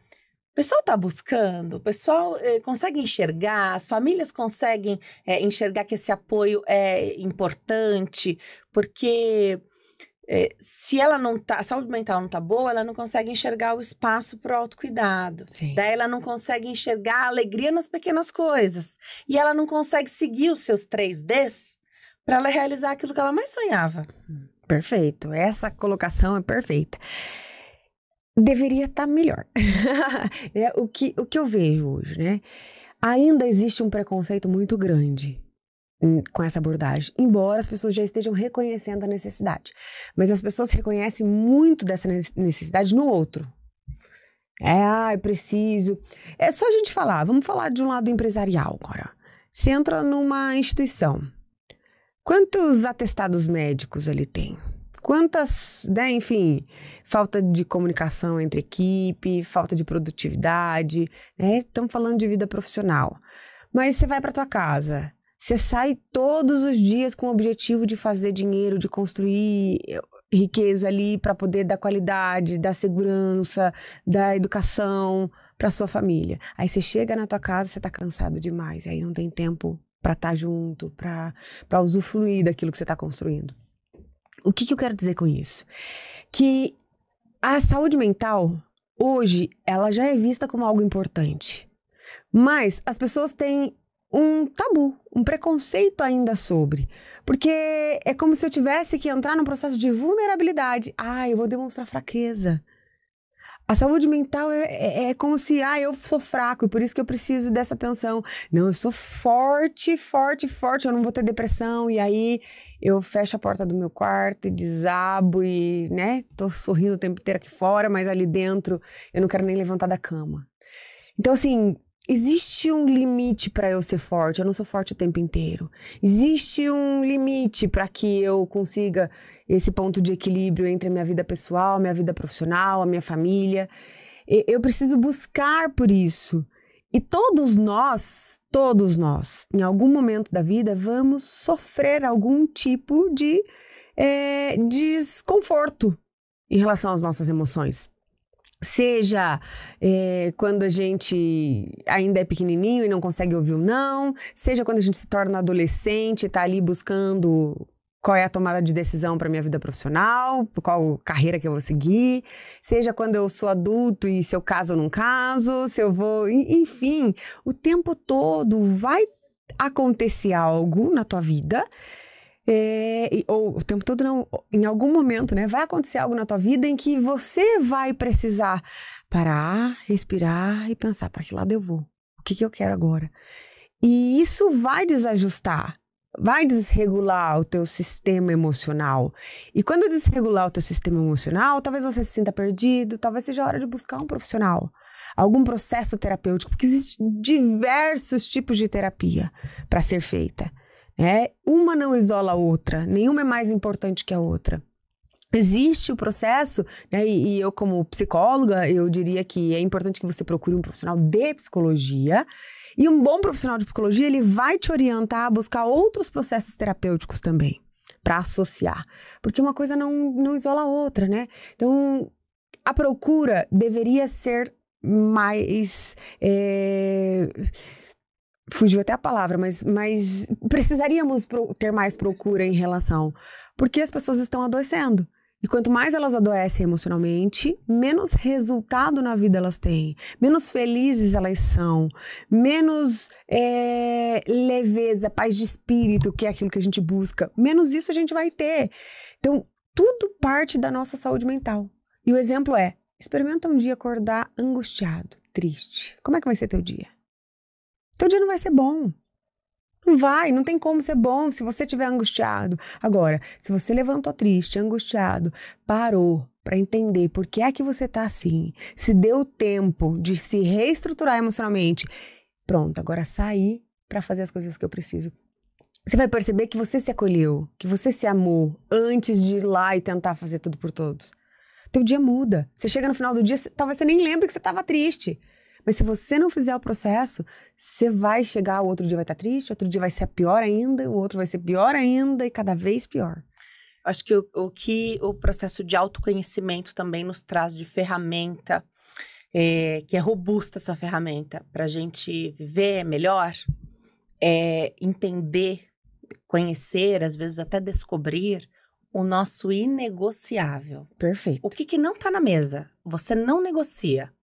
[SPEAKER 1] o pessoal está buscando, o pessoal consegue enxergar, as famílias conseguem enxergar que esse apoio é importante, porque se ela não tá, a saúde mental não tá boa, ela não consegue enxergar o espaço para o autocuidado.
[SPEAKER 2] Sim.
[SPEAKER 1] Daí ela não consegue enxergar a alegria nas pequenas coisas. E ela não consegue seguir os seus 3 Ds para ela realizar aquilo que ela mais sonhava.
[SPEAKER 2] Perfeito, essa colocação é perfeita. Deveria estar melhor. O que eu vejo hoje, né? Ainda existe um preconceito muito grande com essa abordagem, embora as pessoas já estejam reconhecendo a necessidade. Mas as pessoas reconhecem muito dessa necessidade no outro. Eu preciso... É só a gente falar, vamos falar de um lado empresarial agora. Você entra numa instituição. Quantos atestados médicos ele tem? Quantas, né, enfim, falta de comunicação entre equipe, falta de produtividade, né? Estamos falando de vida profissional. Mas você vai para tua casa, você sai todos os dias com o objetivo de fazer dinheiro, de construir riqueza ali para poder dar qualidade, dar segurança, dar educação para sua família. Aí você chega na tua casa, você tá cansado demais, aí não tem tempo para estar junto, para usufruir daquilo que você está construindo. O que eu quero dizer com isso? Que a saúde mental, hoje, ela já é vista como algo importante. Mas as pessoas têm um tabu, um preconceito ainda sobre. Porque é como se eu tivesse que entrar num processo de vulnerabilidade. Eu vou demonstrar fraqueza. A saúde mental é como se, eu sou fraco e por isso que eu preciso dessa atenção. Não, eu sou forte, eu não vou ter depressão. E aí eu fecho a porta do meu quarto e desabo e, né, tô sorrindo o tempo inteiro aqui fora, mas ali dentro eu não quero nem levantar da cama. Então, assim, existe um limite para eu ser forte, eu não sou forte o tempo inteiro. Existe um limite para que eu consiga esse ponto de equilíbrio entre a minha vida pessoal, minha vida profissional, a minha família. Eu preciso buscar por isso. E todos nós, em algum momento da vida, vamos sofrer algum tipo de desconforto em relação às nossas emoções. Seja quando a gente ainda é pequenininho e não consegue ouvir o não, seja quando a gente se torna adolescente e tá ali buscando qual é a tomada de decisão para minha vida profissional, qual carreira que eu vou seguir, seja quando eu sou adulto e se eu caso ou não caso, se eu vou... Enfim, o tempo todo vai acontecer algo na tua vida, ou o tempo todo não, em algum momento, né? Vai acontecer algo na tua vida em que você vai precisar parar, respirar e pensar, para que lado eu vou? O que eu quero agora? E isso vai desajustar, vai desregular o teu sistema emocional. E quando desregular o teu sistema emocional, talvez você se sinta perdido, talvez seja a hora de buscar um profissional. algum processo terapêutico, porque existem diversos tipos de terapia para ser feita, né? Uma não isola a outra, nenhuma é mais importante que a outra. Existe o processo, né? E eu como psicóloga, eu diria que é importante que você procure um profissional de psicologia. E um bom profissional de psicologia, ele vai te orientar a buscar outros processos terapêuticos também, para associar. Porque uma coisa não isola a outra, né? Então, a procura deveria ser mais... Fugiu até a palavra, mas precisaríamos ter mais procura em relação. Porque as pessoas estão adoecendo. E quanto mais elas adoecem emocionalmente, menos resultado na vida elas têm, menos felizes elas são, menos leveza, paz de espírito, que é aquilo que a gente busca, menos isso a gente vai ter. Então, tudo parte da nossa saúde mental. E o exemplo é, experimenta um dia acordar angustiado, triste. Como é que vai ser teu dia? Teu dia não vai ser bom. Não tem como ser bom se você estiver angustiado. Agora, se você levantou triste, angustiado, parou para entender por que é que você tá assim, se deu tempo de se reestruturar emocionalmente, pronto, agora sair para fazer as coisas que eu preciso. Você vai perceber que você se acolheu, que você se amou antes de ir lá e tentar fazer tudo por todos. Teu dia muda. Você chega no final do dia, talvez você nem lembre que você estava triste. Mas se você não fizer o processo, você vai chegar, o outro dia vai estar triste, outro dia vai ser pior ainda, o outro vai ser pior ainda e cada vez pior.
[SPEAKER 1] Acho que o processo de autoconhecimento também nos traz de ferramenta, que é robusta essa ferramenta, para a gente viver melhor, entender, conhecer, às vezes até descobrir o nosso inegociável.
[SPEAKER 2] Perfeito.
[SPEAKER 1] O que não está na mesa, você não negocia.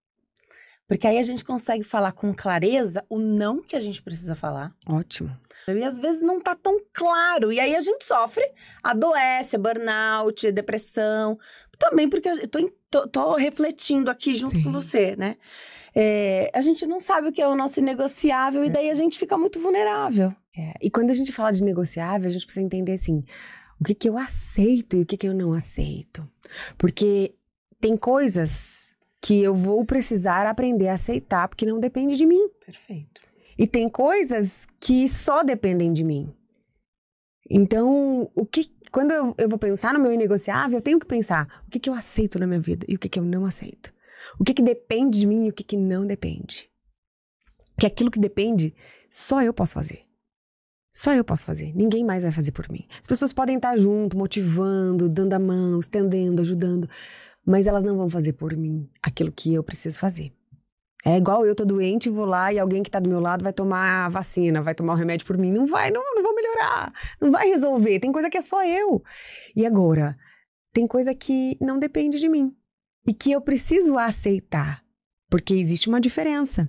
[SPEAKER 1] Porque aí a gente consegue falar com clareza o não que a gente precisa falar.
[SPEAKER 2] Ótimo.
[SPEAKER 1] E às vezes não tá tão claro. E aí a gente sofre, adoece, burnout, depressão. Também porque eu tô refletindo aqui junto com você, né? A gente não sabe o que é o nosso inegociável e daí a gente fica muito vulnerável.
[SPEAKER 2] E quando a gente fala de negociável, a gente precisa entender assim, o que eu aceito e o que eu não aceito. Porque tem coisas que eu vou precisar aprender a aceitar, porque não depende de mim.
[SPEAKER 1] Perfeito.
[SPEAKER 2] E tem coisas que só dependem de mim. Então, quando eu vou pensar no meu inegociável, eu tenho que pensar o que eu aceito na minha vida e o que eu não aceito. O que depende de mim e o que não depende. Que aquilo que depende, só eu posso fazer. Só eu posso fazer. Ninguém mais vai fazer por mim. As pessoas podem estar junto, motivando, dando a mão, estendendo, ajudando, mas elas não vão fazer por mim aquilo que eu preciso fazer. É igual eu tô doente, vou lá e alguém que tá do meu lado vai tomar a vacina, vai tomar o remédio por mim. Não vai, não vou melhorar, não vai resolver. Tem coisa que é só eu. E agora, tem coisa que não depende de mim e que eu preciso aceitar, porque existe uma diferença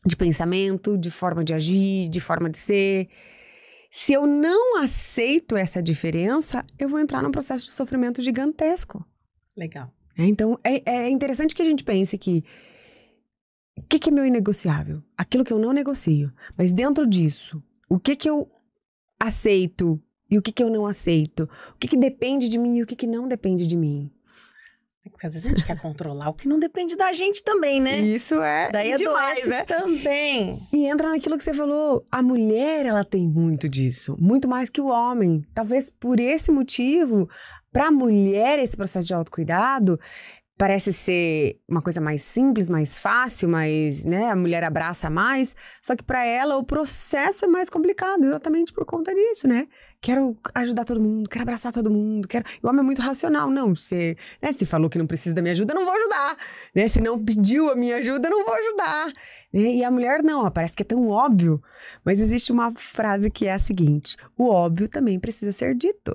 [SPEAKER 2] de pensamento, de forma de agir, de forma de ser. Se eu não aceito essa diferença, eu vou entrar num processo de sofrimento gigantesco.
[SPEAKER 1] Legal.
[SPEAKER 2] Então, é interessante que a gente pense que o que é meu inegociável? Aquilo que eu não negocio. Mas dentro disso, o que eu aceito e o que eu não aceito? O que depende de mim e o que não depende de mim?
[SPEAKER 1] Porque às vezes a gente quer controlar o que não depende da gente também, né?
[SPEAKER 2] Isso é
[SPEAKER 1] daí
[SPEAKER 2] demais, né?
[SPEAKER 1] Também.
[SPEAKER 2] E entra naquilo que você falou. A mulher, ela tem muito disso. Muito mais que o homem. Talvez por esse motivo, para a mulher, esse processo de autocuidado parece ser uma coisa mais simples, mais fácil, mais, né, a mulher abraça mais, só que para ela o processo é mais complicado, exatamente por conta disso, né? Quero ajudar todo mundo, quero abraçar todo mundo, O homem é muito racional, não, se falou que não precisa da minha ajuda, eu não vou ajudar, né? Se não pediu a minha ajuda, eu não vou ajudar, né? E a mulher não, parece que é tão óbvio, mas existe uma frase que é a seguinte: o óbvio também precisa ser dito.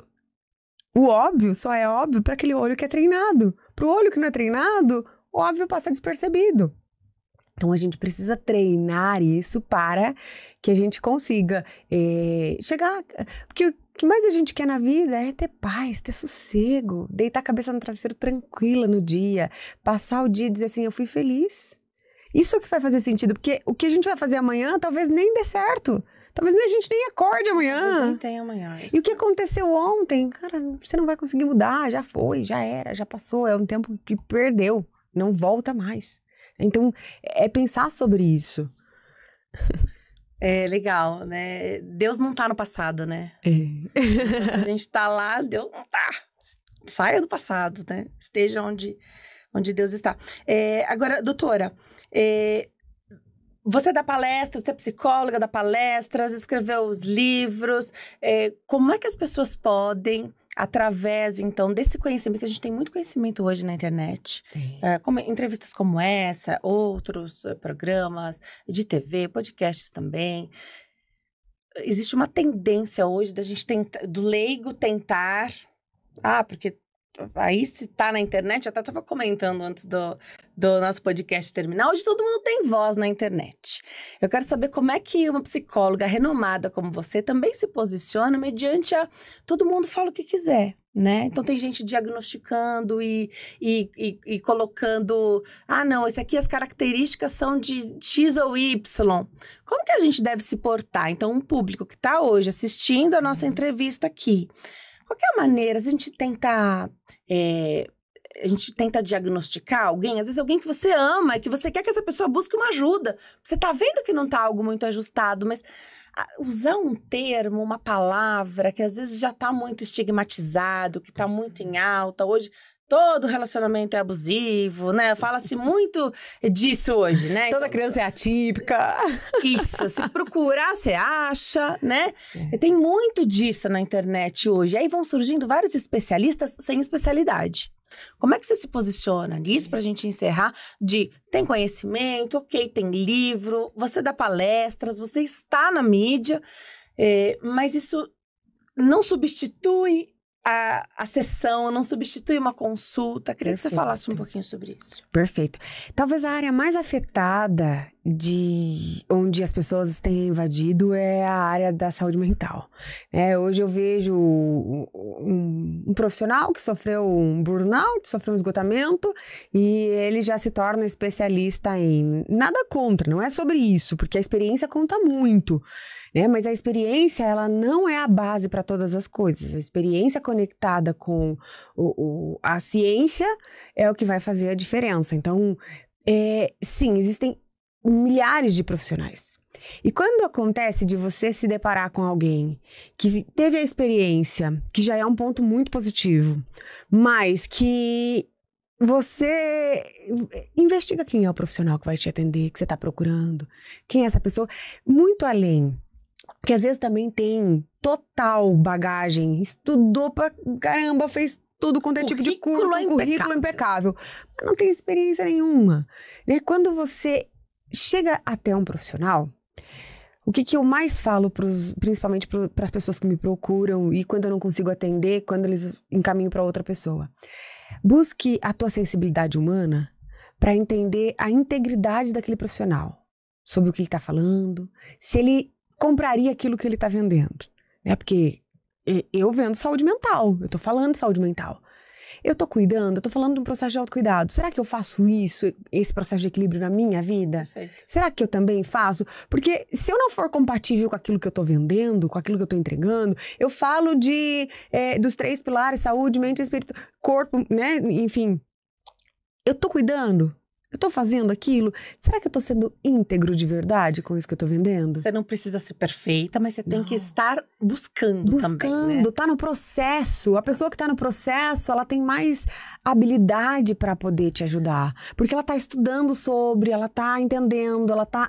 [SPEAKER 2] O óbvio só é óbvio para aquele olho que é treinado. Para o olho que não é treinado, o óbvio passa despercebido. Então, a gente precisa treinar isso para que a gente consiga chegar... Porque o que mais a gente quer na vida é ter paz, ter sossego, deitar a cabeça no travesseiro tranquila no dia, passar o dia e dizer assim, eu fui feliz. Isso que vai fazer sentido, porque o que a gente vai fazer amanhã talvez nem dê certo. Talvez a gente nem acorde amanhã.
[SPEAKER 1] Talvez nem tenha amanhã.
[SPEAKER 2] E o que aconteceu ontem, cara, você não vai conseguir mudar, já foi, já era, já passou, é um tempo que perdeu, não volta mais. Então, é pensar sobre isso.
[SPEAKER 1] É legal, né? Deus não tá no passado, né? A gente tá lá, Deus não tá. Saia do passado, né? Esteja onde Deus está. Agora, doutora, você dá palestras, você é psicóloga, dá palestras, escreveu os livros. Como é que as pessoas podem, através, então, desse conhecimento, que a gente tem muito conhecimento hoje na internet, como entrevistas como essa, outros programas de TV, podcasts também. Existe uma tendência hoje da gente do leigo tentar... porque aí se tá na internet, eu até tava comentando antes do nosso podcast terminar, hoje todo mundo tem voz na internet. Eu quero saber como é que uma psicóloga renomada como você também se posiciona mediante todo mundo fala o que quiser, né? Então tem gente diagnosticando e colocando, não, esse aqui as características são de X ou Y. Como que a gente deve se portar? Então um público que tá hoje assistindo a nossa entrevista aqui, qualquer maneira, a gente tenta diagnosticar alguém, às vezes alguém que você ama e que você quer que essa pessoa busque uma ajuda. Você tá vendo que não tá algo muito ajustado, mas usar um termo, uma palavra que às vezes já tá muito estigmatizado, que tá muito em alta. Hoje, todo relacionamento é abusivo, né? Fala-se muito disso hoje, né?
[SPEAKER 2] Toda criança é atípica.
[SPEAKER 1] Isso, se procurar, você acha, né? Tem muito disso na internet hoje. Aí vão surgindo vários especialistas sem especialidade. Como é que você se posiciona nisso pra gente encerrar? Tem conhecimento, ok, tem livro, você dá palestras, você está na mídia, mas isso não substitui a sessão, não substitui uma consulta. Queria que você falasse um pouquinho sobre isso.
[SPEAKER 2] Perfeito. Talvez a área mais afetada de onde as pessoas têm invadido é a área da saúde mental. Hoje eu vejo um profissional que sofreu um burnout, sofreu um esgotamento e ele já se torna especialista em... Nada contra, não é sobre isso, porque a experiência conta muito, né? Mas a experiência, ela não é a base para todas as coisas. A experiência conectada com a ciência é o que vai fazer a diferença. Então, sim, existem milhares de profissionais. E quando acontece de você se deparar com alguém que teve a experiência, que já é um ponto muito positivo, mas que você investiga quem é o profissional que vai te atender, que você está procurando, quem é essa pessoa, muito além, que às vezes também tem total bagagem, estudou pra caramba, fez tudo quanto é tipo de curso, currículo impecável, mas não tem experiência nenhuma. Quando você chega até um profissional, o que eu mais falo, principalmente para as pessoas que me procuram e quando eu não consigo atender, quando eles encaminham para outra pessoa, busque a tua sensibilidade humana para entender a integridade daquele profissional, sobre o que ele está falando, se ele compraria aquilo que ele está vendendo, Porque eu vendo saúde mental, eu tô falando de saúde mental. Eu tô cuidando, eu tô falando de um processo de autocuidado. Será que eu faço esse processo de equilíbrio na minha vida? Perfeito. Será que eu também faço? Porque se eu não for compatível com aquilo que eu tô vendendo, com aquilo que eu tô entregando, eu falo dos 3 pilares, saúde, mente, espírito, corpo, né? Enfim, eu tô cuidando? Eu tô fazendo aquilo? Será que eu tô sendo íntegro de verdade com isso que eu tô vendendo?
[SPEAKER 1] Você não precisa ser perfeita, mas você tem que estar buscando também, né?
[SPEAKER 2] Tá no processo. A pessoa que tá no processo, ela tem mais habilidade para poder te ajudar. Porque ela tá estudando sobre, ela tá entendendo, ela tá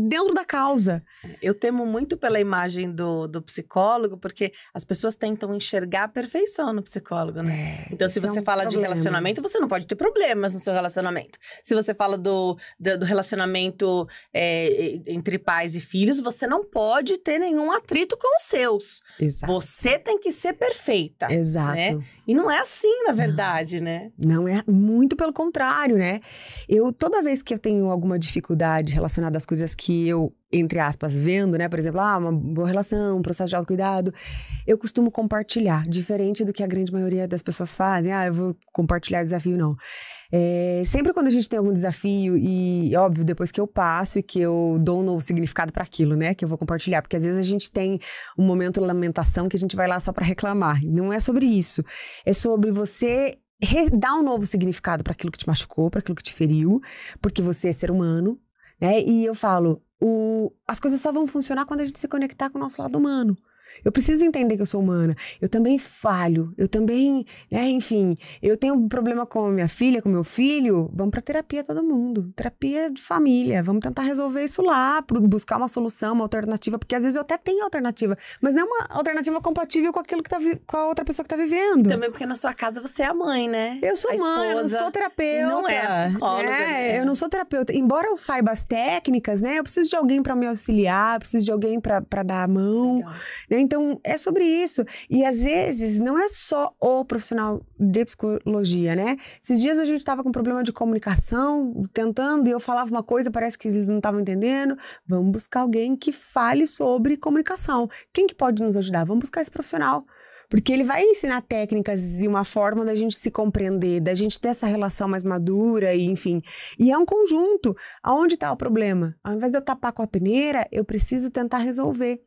[SPEAKER 2] dentro da causa.
[SPEAKER 1] Eu temo muito pela imagem do psicólogo, porque as pessoas tentam enxergar a perfeição no psicólogo, né? Então, se você fala de relacionamento, você não pode ter problemas no seu relacionamento. Se você fala do relacionamento entre pais e filhos, você não pode ter nenhum atrito com os seus.
[SPEAKER 2] Exato.
[SPEAKER 1] Você tem que ser perfeita.
[SPEAKER 2] Exato.
[SPEAKER 1] Né? E não é assim, na verdade, né?
[SPEAKER 2] Não é, muito pelo contrário, né? Toda vez que eu tenho alguma dificuldade relacionada às coisas que eu, entre aspas, vendo, né? Por exemplo, uma boa relação, um processo de autocuidado, eu costumo compartilhar, diferente do que a grande maioria das pessoas fazem. Eu vou compartilhar desafio, não. Sempre quando a gente tem algum desafio e, óbvio, depois que eu passo e que eu dou um novo significado para aquilo, né? Que eu vou compartilhar, porque às vezes a gente tem um momento de lamentação que a gente vai lá só para reclamar. Não é sobre isso. É sobre você dar um novo significado para aquilo que te machucou, para aquilo que te feriu, porque você é ser humano, né? E eu falo, as coisas só vão funcionar quando a gente se conectar com o nosso lado humano. Eu preciso entender que eu sou humana, eu também falho, eu também, né, enfim, eu tenho um problema com a minha filha, com meu filho, vamos pra terapia todo mundo, terapia de família, vamos tentar resolver isso lá, buscar uma solução, uma alternativa, porque às vezes eu até tenho alternativa, mas não é uma alternativa compatível com aquilo que com a outra pessoa que tá vivendo.
[SPEAKER 1] Também porque na sua casa você é a mãe, né?
[SPEAKER 2] Eu sou mãe, eu não sou terapeuta.
[SPEAKER 1] Não é psicóloga.
[SPEAKER 2] Né? Eu não sou terapeuta. Embora eu saiba as técnicas, né? Eu preciso de alguém pra me auxiliar, eu preciso de alguém pra dar a mão, né? Então, é sobre isso. E às vezes, não é só o profissional de psicologia, né? Esses dias a gente tava com problema de comunicação, tentando, e eu falava uma coisa, parece que eles não estavam entendendo. Vamos buscar alguém que fale sobre comunicação. Quem que pode nos ajudar? Vamos buscar esse profissional. Porque ele vai ensinar técnicas e uma forma da gente se compreender, da gente ter essa relação mais madura, e enfim. E é um conjunto. Aonde está o problema? Ao invés de eu tapar com a peneira, eu preciso tentar resolver.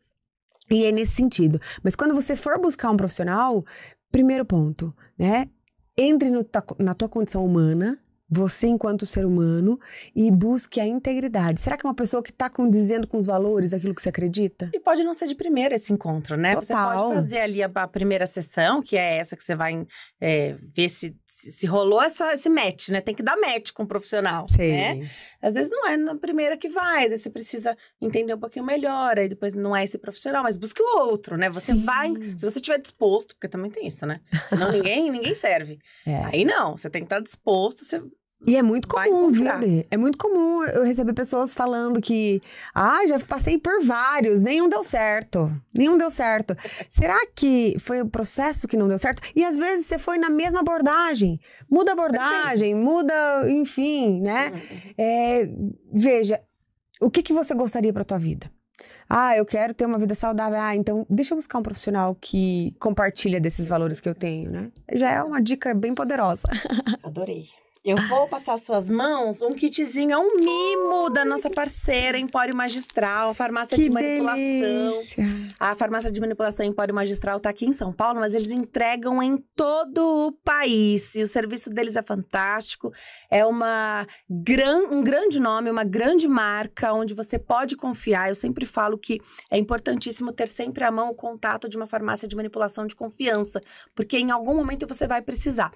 [SPEAKER 2] E é nesse sentido. Mas quando você for buscar um profissional, primeiro ponto, né? Entre na tua condição humana, você enquanto ser humano, e busque a integridade. Será que é uma pessoa que está condizendo com os valores, aquilo que você acredita?
[SPEAKER 1] E pode não ser de primeira esse encontro, né?
[SPEAKER 2] Total.
[SPEAKER 1] Você pode fazer ali a primeira sessão, que é essa que você vai ver se rolou esse match, né? Tem que dar match com o profissional, né? Às vezes não é na primeira que vai, às vezes você precisa entender um pouquinho melhor, aí depois não é esse profissional, mas busque o outro, né? Você vai, se você estiver disposto, porque também tem isso, né? Senão ninguém serve. Aí não, você tem que estar disposto,
[SPEAKER 2] E é muito comum, viu, Dê? É muito comum eu receber pessoas falando que já passei por vários, nenhum deu certo. Será que foi o processo que não deu certo? E às vezes você foi na mesma abordagem. Muda a abordagem, muda, enfim, né? Veja, o que você gostaria pra tua vida? Eu quero ter uma vida saudável. Então deixa eu buscar um profissional que compartilha desses valores que eu tenho, né? Já é uma dica bem poderosa.
[SPEAKER 1] Adorei. Eu vou passar às suas mãos um kitzinho, é um mimo da nossa parceira Empório Magistral, farmácia de manipulação.
[SPEAKER 2] Delícia.
[SPEAKER 1] A farmácia de manipulação Empório Magistral tá aqui em São Paulo, mas eles entregam em todo o país. E o serviço deles é fantástico. É um grande nome, uma grande marca, onde você pode confiar. Eu sempre falo que é importantíssimo ter sempre à mão o contato de uma farmácia de manipulação de confiança, porque em algum momento você vai precisar.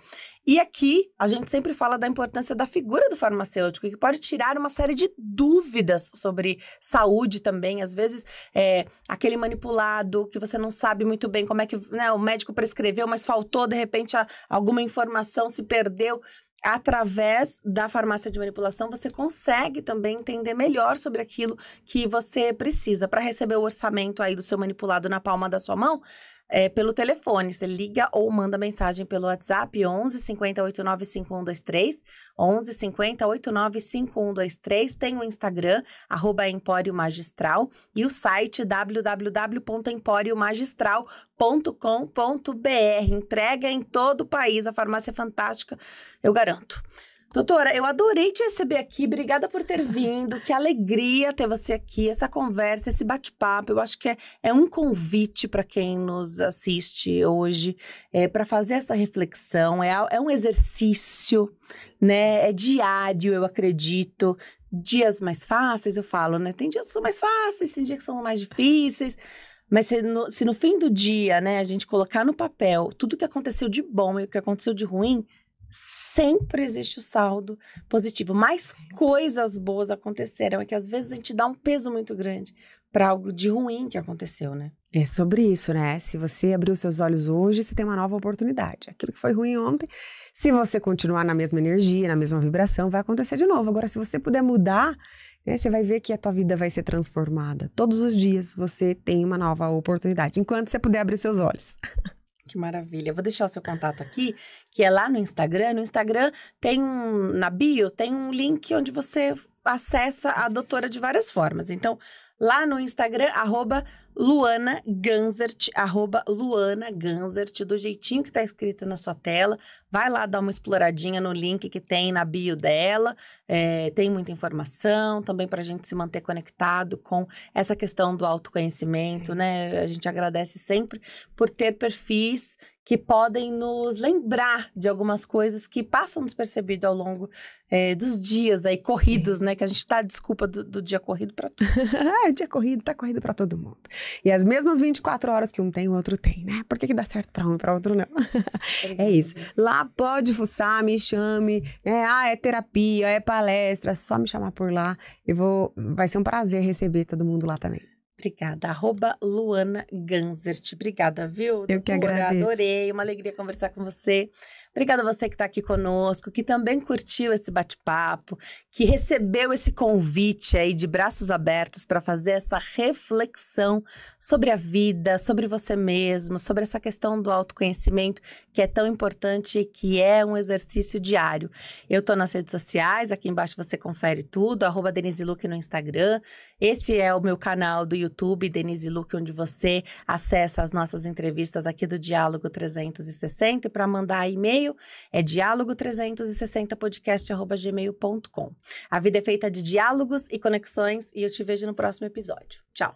[SPEAKER 1] E aqui, a gente sempre fala da importância da figura do farmacêutico, que pode tirar uma série de dúvidas sobre saúde também. Às vezes, aquele manipulado que você não sabe muito bem como é que, né, o médico prescreveu, mas faltou, de repente, alguma informação se perdeu. Através da farmácia de manipulação, você consegue também entender melhor sobre aquilo que você precisa. Para receber o orçamento aí do seu manipulado na palma da sua mão, pelo telefone, você liga ou manda mensagem pelo WhatsApp 11 50 89 5123, 11 50 89 5123, tem o Instagram, @Empório Magistral, e o site www.emporiomagistral.com.br. Entrega em todo o país, a farmácia é fantástica, eu garanto. Doutora, eu adorei te receber aqui, obrigada por ter vindo, que alegria ter você aqui, essa conversa, esse bate-papo. Eu acho que é um convite para quem nos assiste hoje, para fazer essa reflexão, é um exercício, né? É diário, eu acredito. Dias mais fáceis, eu falo, né? Tem dias que são mais fáceis, tem dias que são mais difíceis. Mas se no fim do dia, né, a gente colocar no papel tudo que aconteceu de bom e o que aconteceu de ruim, sempre existe o saldo positivo. Mais coisas boas aconteceram. É que às vezes a gente dá um peso muito grande para algo de ruim que aconteceu, né?
[SPEAKER 2] É sobre isso, né? Se você abrir os seus olhos hoje, você tem uma nova oportunidade. Aquilo que foi ruim ontem, se você continuar na mesma energia, na mesma vibração, vai acontecer de novo. Agora, se você puder mudar, né, você vai ver que a tua vida vai ser transformada. Todos os dias você tem uma nova oportunidade, enquanto você puder abrir seus olhos.
[SPEAKER 1] Que maravilha. Eu vou deixar o seu contato aqui, que é lá no Instagram. No Instagram na bio, tem um link onde você acessa a doutora de várias formas. Então, lá no Instagram, @LuanaGanzert, @LuanaGanzert, do jeitinho que tá escrito na sua tela. Vai lá dar uma exploradinha no link que tem na bio dela. Tem muita informação, também pra gente se manter conectado com essa questão do autoconhecimento, né? A gente agradece sempre por ter perfis que podem nos lembrar de algumas coisas que passam despercebido ao longo dos dias aí corridos, né? Que a gente tá, desculpa, do dia corrido para tudo.
[SPEAKER 2] O dia corrido, tá corrido pra todo mundo. E as mesmas 24 horas que um tem, o outro tem, né? Por que dá certo pra um e pra outro não? É isso. Lá pode fuçar, me chame, né? É terapia, é palestra, só me chamar por lá. Vai ser um prazer receber todo mundo lá também.
[SPEAKER 1] Obrigada. @Luana Ganzert. Obrigada, viu?
[SPEAKER 2] Eu que agradeço.
[SPEAKER 1] Adorei, uma alegria conversar com você. Obrigada a você que está aqui conosco, que também curtiu esse bate-papo, que recebeu esse convite aí de braços abertos para fazer essa reflexão sobre a vida, sobre você mesmo, sobre essa questão do autoconhecimento, que é tão importante e que é um exercício diário. Eu estou nas redes sociais, aqui embaixo você confere tudo, @Denise Luque no Instagram. Esse é o meu canal do YouTube, Denise Luque, onde você acessa as nossas entrevistas aqui do Diálogo 360. E para mandar e-mail, é diálogo360podcast@gmail.com. A vida é feita de diálogos e conexões e eu te vejo no próximo episódio. Tchau!